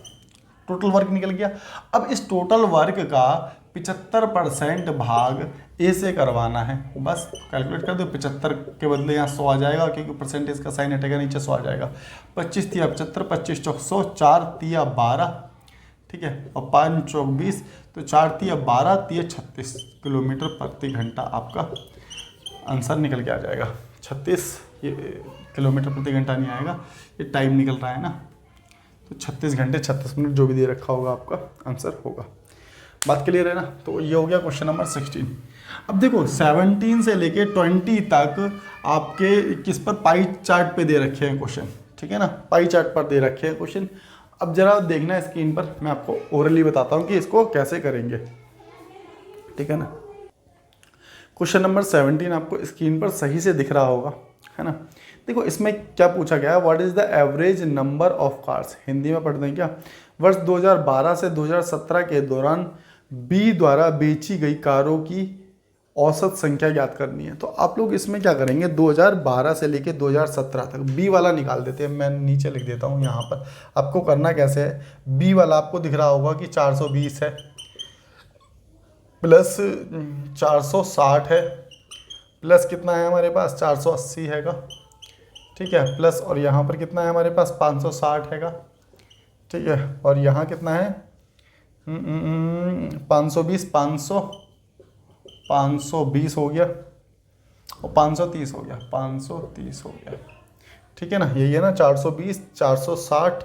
टोटल वर्क निकल गया। अब इस टोटल वर्क का 75% भाग ए से करवाना है, बस कैलकुलेट कर दो। 75 के बदले यहाँ 100 आ जाएगा क्योंकि परसेंटेज का साइन हटेगा, नीचे 100 आ जाएगा। 25 3 75, 25 चौक 100, 4 3 12, ठीक है, और 5 चौक 20, तो 4 3 12 3 36 किलोमीटर प्रति घंटा आपका आंसर निकल के आ जाएगा। 36 ये किलोमीटर प्रति घंटा नहीं आएगा, ये टाइम निकल रहा है ना। तो 36 घंटे 36 मिनट जो भी दे रखा होगा आपका आंसर होगा। बात क्लियर है ना। तो ये हो गया क्वेश्चन नंबर 16। अब देखो 17 से लेके 20 तक आपके किस पर पाई चार्ट पे दे रखे हैं क्वेश्चन, ठीक है ना, पाई चार्ट पर दे रखे हैं क्वेश्चन। अब जरा देखना है स्क्रीन पर, मैं आपको ओरली बताता हूँ कि इसको कैसे करेंगे, ठीक है ना। क्वेश्चन नंबर 17 आपको स्क्रीन पर सही से दिख रहा होगा, है ना। देखो इसमें क्या पूछा गया है, what is the average number of cars, Hindi में पढ़ दें क्या। वर्ष 2012 से 2017 के दौरान बी द्वारा बेची गई कारों की औसत संख्या ज्ञात करनी है। तो आप लोग इसमें क्या करेंगे, 2012 से लेके 2017 तक बी वाला निकाल देते हैं। मैं नीचे लिख देता हूँ यहाँ पर। आपको करना कैसे है, बी वाला आपको दिख रहा होगा कि 420 है, प्लस 460 है, प्लस कितना है हमारे पास 480 हैगा, ठीक है, प्लस और यहाँ पर कितना है हमारे पास 560 हैगा, ठीक है, और यहाँ कितना है 520, 520 हो गया और 530 हो गया, 530 हो गया, ठीक है ना। यही है ना, 420, 460,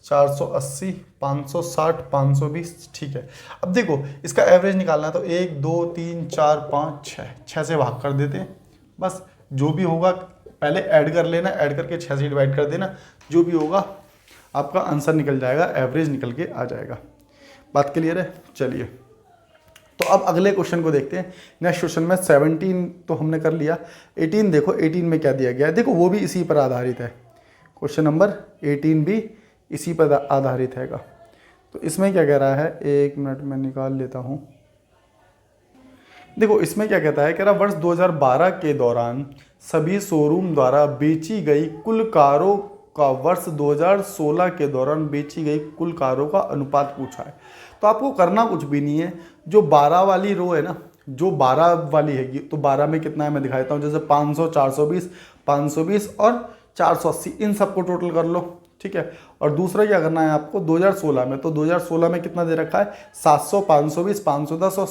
480, 560, 520, ठीक है। अब देखो इसका एवरेज निकालना है, तो 1 2 3 4 5 6 से भाग कर देते हैं बस। जो भी होगा पहले ऐड कर लेना, ऐड करके 6 से डिवाइड कर देना, जो भी होगा आपका आंसर निकल जाएगा, एवरेज निकल के आ जाएगा। बात क्लियर है। चलिए तो अब अगले क्वेश्चन को देखते हैं। नेक्स्ट क्वेश्चन में 17 तो हमने कर लिया, 18 देखो 18 में क्या दिया गया है। देखो वो भी इसी पर आधारित है, क्वेश्चन नंबर 18 भी इसी पर आधारित हैगा। तो इसमें क्या कह रहा है, एक मिनट में निकाल लेता हूँ। देखो इसमें क्या कहता है, कह रहा वर्ष 2012 के दौरान सभी शोरूम द्वारा बेची गई कुल कारों का वर्ष 2016 के दौरान बेची गई कुल कारों का अनुपात पूछा है। तो आपको करना कुछ भी नहीं है, जो 12 वाली रो है ना, जो 12 वाली है, तो 12 में कितना है मैं दिखा देता हूँ। जैसे 500, 420, 520 और 480, इन सबको टोटल कर लो, ठीक है। और दूसरा क्या करना है आपको 2016 में, तो 2016 में कितना दे रखा है 700, 520, 510 और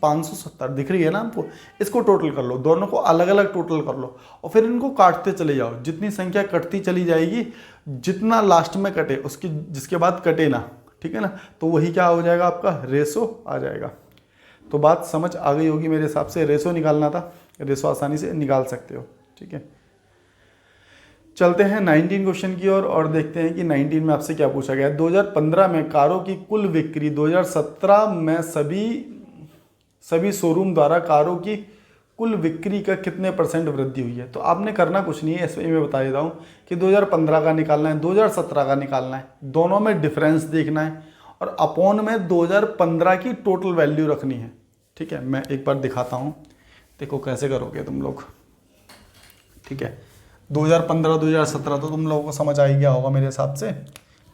570 दिख रही है ना आपको। इसको टोटल कर लो, दोनों को अलग अलग टोटल कर लो और फिर इनको काटते चले जाओ। जितनी संख्या कटती चली जाएगी, जितना लास्ट में कटे उसकी जिसके बाद कटे ना, ठीक है ना, तो वही क्या हो जाएगा आपका रेशो आ जाएगा। तो बात समझ आ गई होगी मेरे हिसाब से। रेशो निकालना था, रेशो आसानी से निकाल सकते हो, ठीक है। चलते हैं 19 क्वेश्चन की ओर और देखते हैं कि 19 में आपसे क्या पूछा गया है। 2015 में कारों की कुल बिक्री 2017 में सभी शोरूम द्वारा कारों की कुल बिक्री का कितने % वृद्धि हुई है। तो आपने करना कुछ नहीं है, इसमें मैं बता देता हूँ कि 2015 का निकालना है, 2017 का निकालना है, दोनों में डिफरेंस देखना है और अपॉन में 2015 की टोटल वैल्यू रखनी है, ठीक है। मैं एक बार दिखाता हूँ, देखो कैसे करोगे तुम लोग, ठीक है। 2015 2017 तो तुम लोगों को समझ आ ही गया होगा मेरे हिसाब से।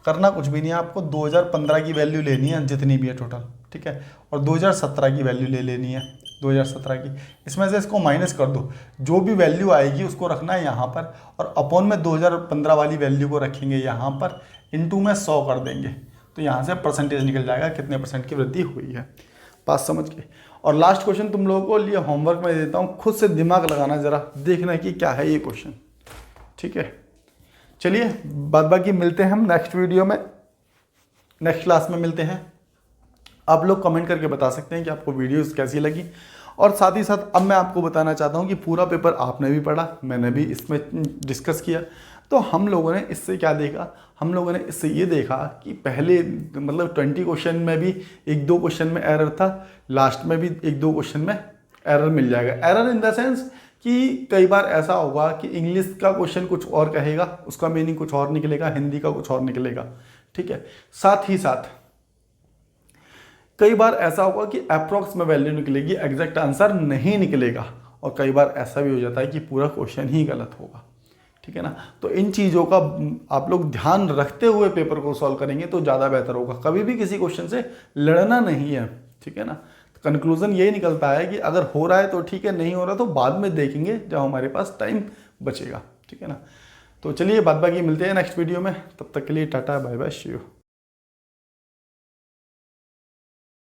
करना कुछ भी नहीं है, आपको 2015 की वैल्यू लेनी है जितनी भी है टोटल, ठीक है, और 2017 की वैल्यू ले लेनी है 2017 की। इसमें से इसको माइनस कर दो, जो भी वैल्यू आएगी उसको रखना है यहाँ पर और अपॉन में 2015 वाली वैल्यू को रखेंगे यहाँ पर, इनटू में 100 कर देंगे, तो यहाँ से परसेंटेज निकल जाएगा कितने % की वृद्धि हुई है। बात समझ गए। और लास्ट क्वेश्चन तुम लोगों को लिए होमवर्क में देता हूँ, खुद से दिमाग लगाना, जरा देखना कि क्या है ये क्वेश्चन, ठीक है। चलिए बाद बाकी मिलते हैं हम नेक्स्ट वीडियो में, नेक्स्ट क्लास में मिलते हैं। आप लोग कमेंट करके बता सकते हैं कि आपको वीडियोस कैसी लगी। और साथ ही साथ अब मैं आपको बताना चाहता हूं कि पूरा पेपर आपने भी पढ़ा, मैंने भी इसमें डिस्कस किया। तो हम लोगों ने इससे क्या देखा, हम लोगों ने इससे ये देखा कि पहले मतलब 20 क्वेश्चन में भी 1-2 क्वेश्चन में एरर था, लास्ट में भी 1-2 क्वेश्चन में एरर मिल जाएगा। एरर इन द सेंस कि कई बार ऐसा होगा कि इंग्लिश का क्वेश्चन कुछ और कहेगा, उसका मीनिंग कुछ और निकलेगा, हिंदी का कुछ और निकलेगा, ठीक है। साथ ही साथ कई बार ऐसा होगा कि अप्रॉक्स में वैल्यू निकलेगी, एग्जैक्ट आंसर नहीं निकलेगा, और कई बार ऐसा भी हो जाता है कि पूरा क्वेश्चन ही गलत होगा, ठीक है ना। तो इन चीज़ों का आप लोग ध्यान रखते हुए पेपर को सॉल्व करेंगे तो ज़्यादा बेहतर होगा। कभी भी किसी क्वेश्चन से लड़ना नहीं है, ठीक है ना। कंक्लूजन यही निकलता है कि अगर हो रहा है तो ठीक है, नहीं हो रहा तो बाद में देखेंगे जब हमारे पास टाइम बचेगा, ठीक है ना। तो चलिए बाद बाकी मिलते हैं नेक्स्ट वीडियो में, तब तक के लिए tata bye bye, see you.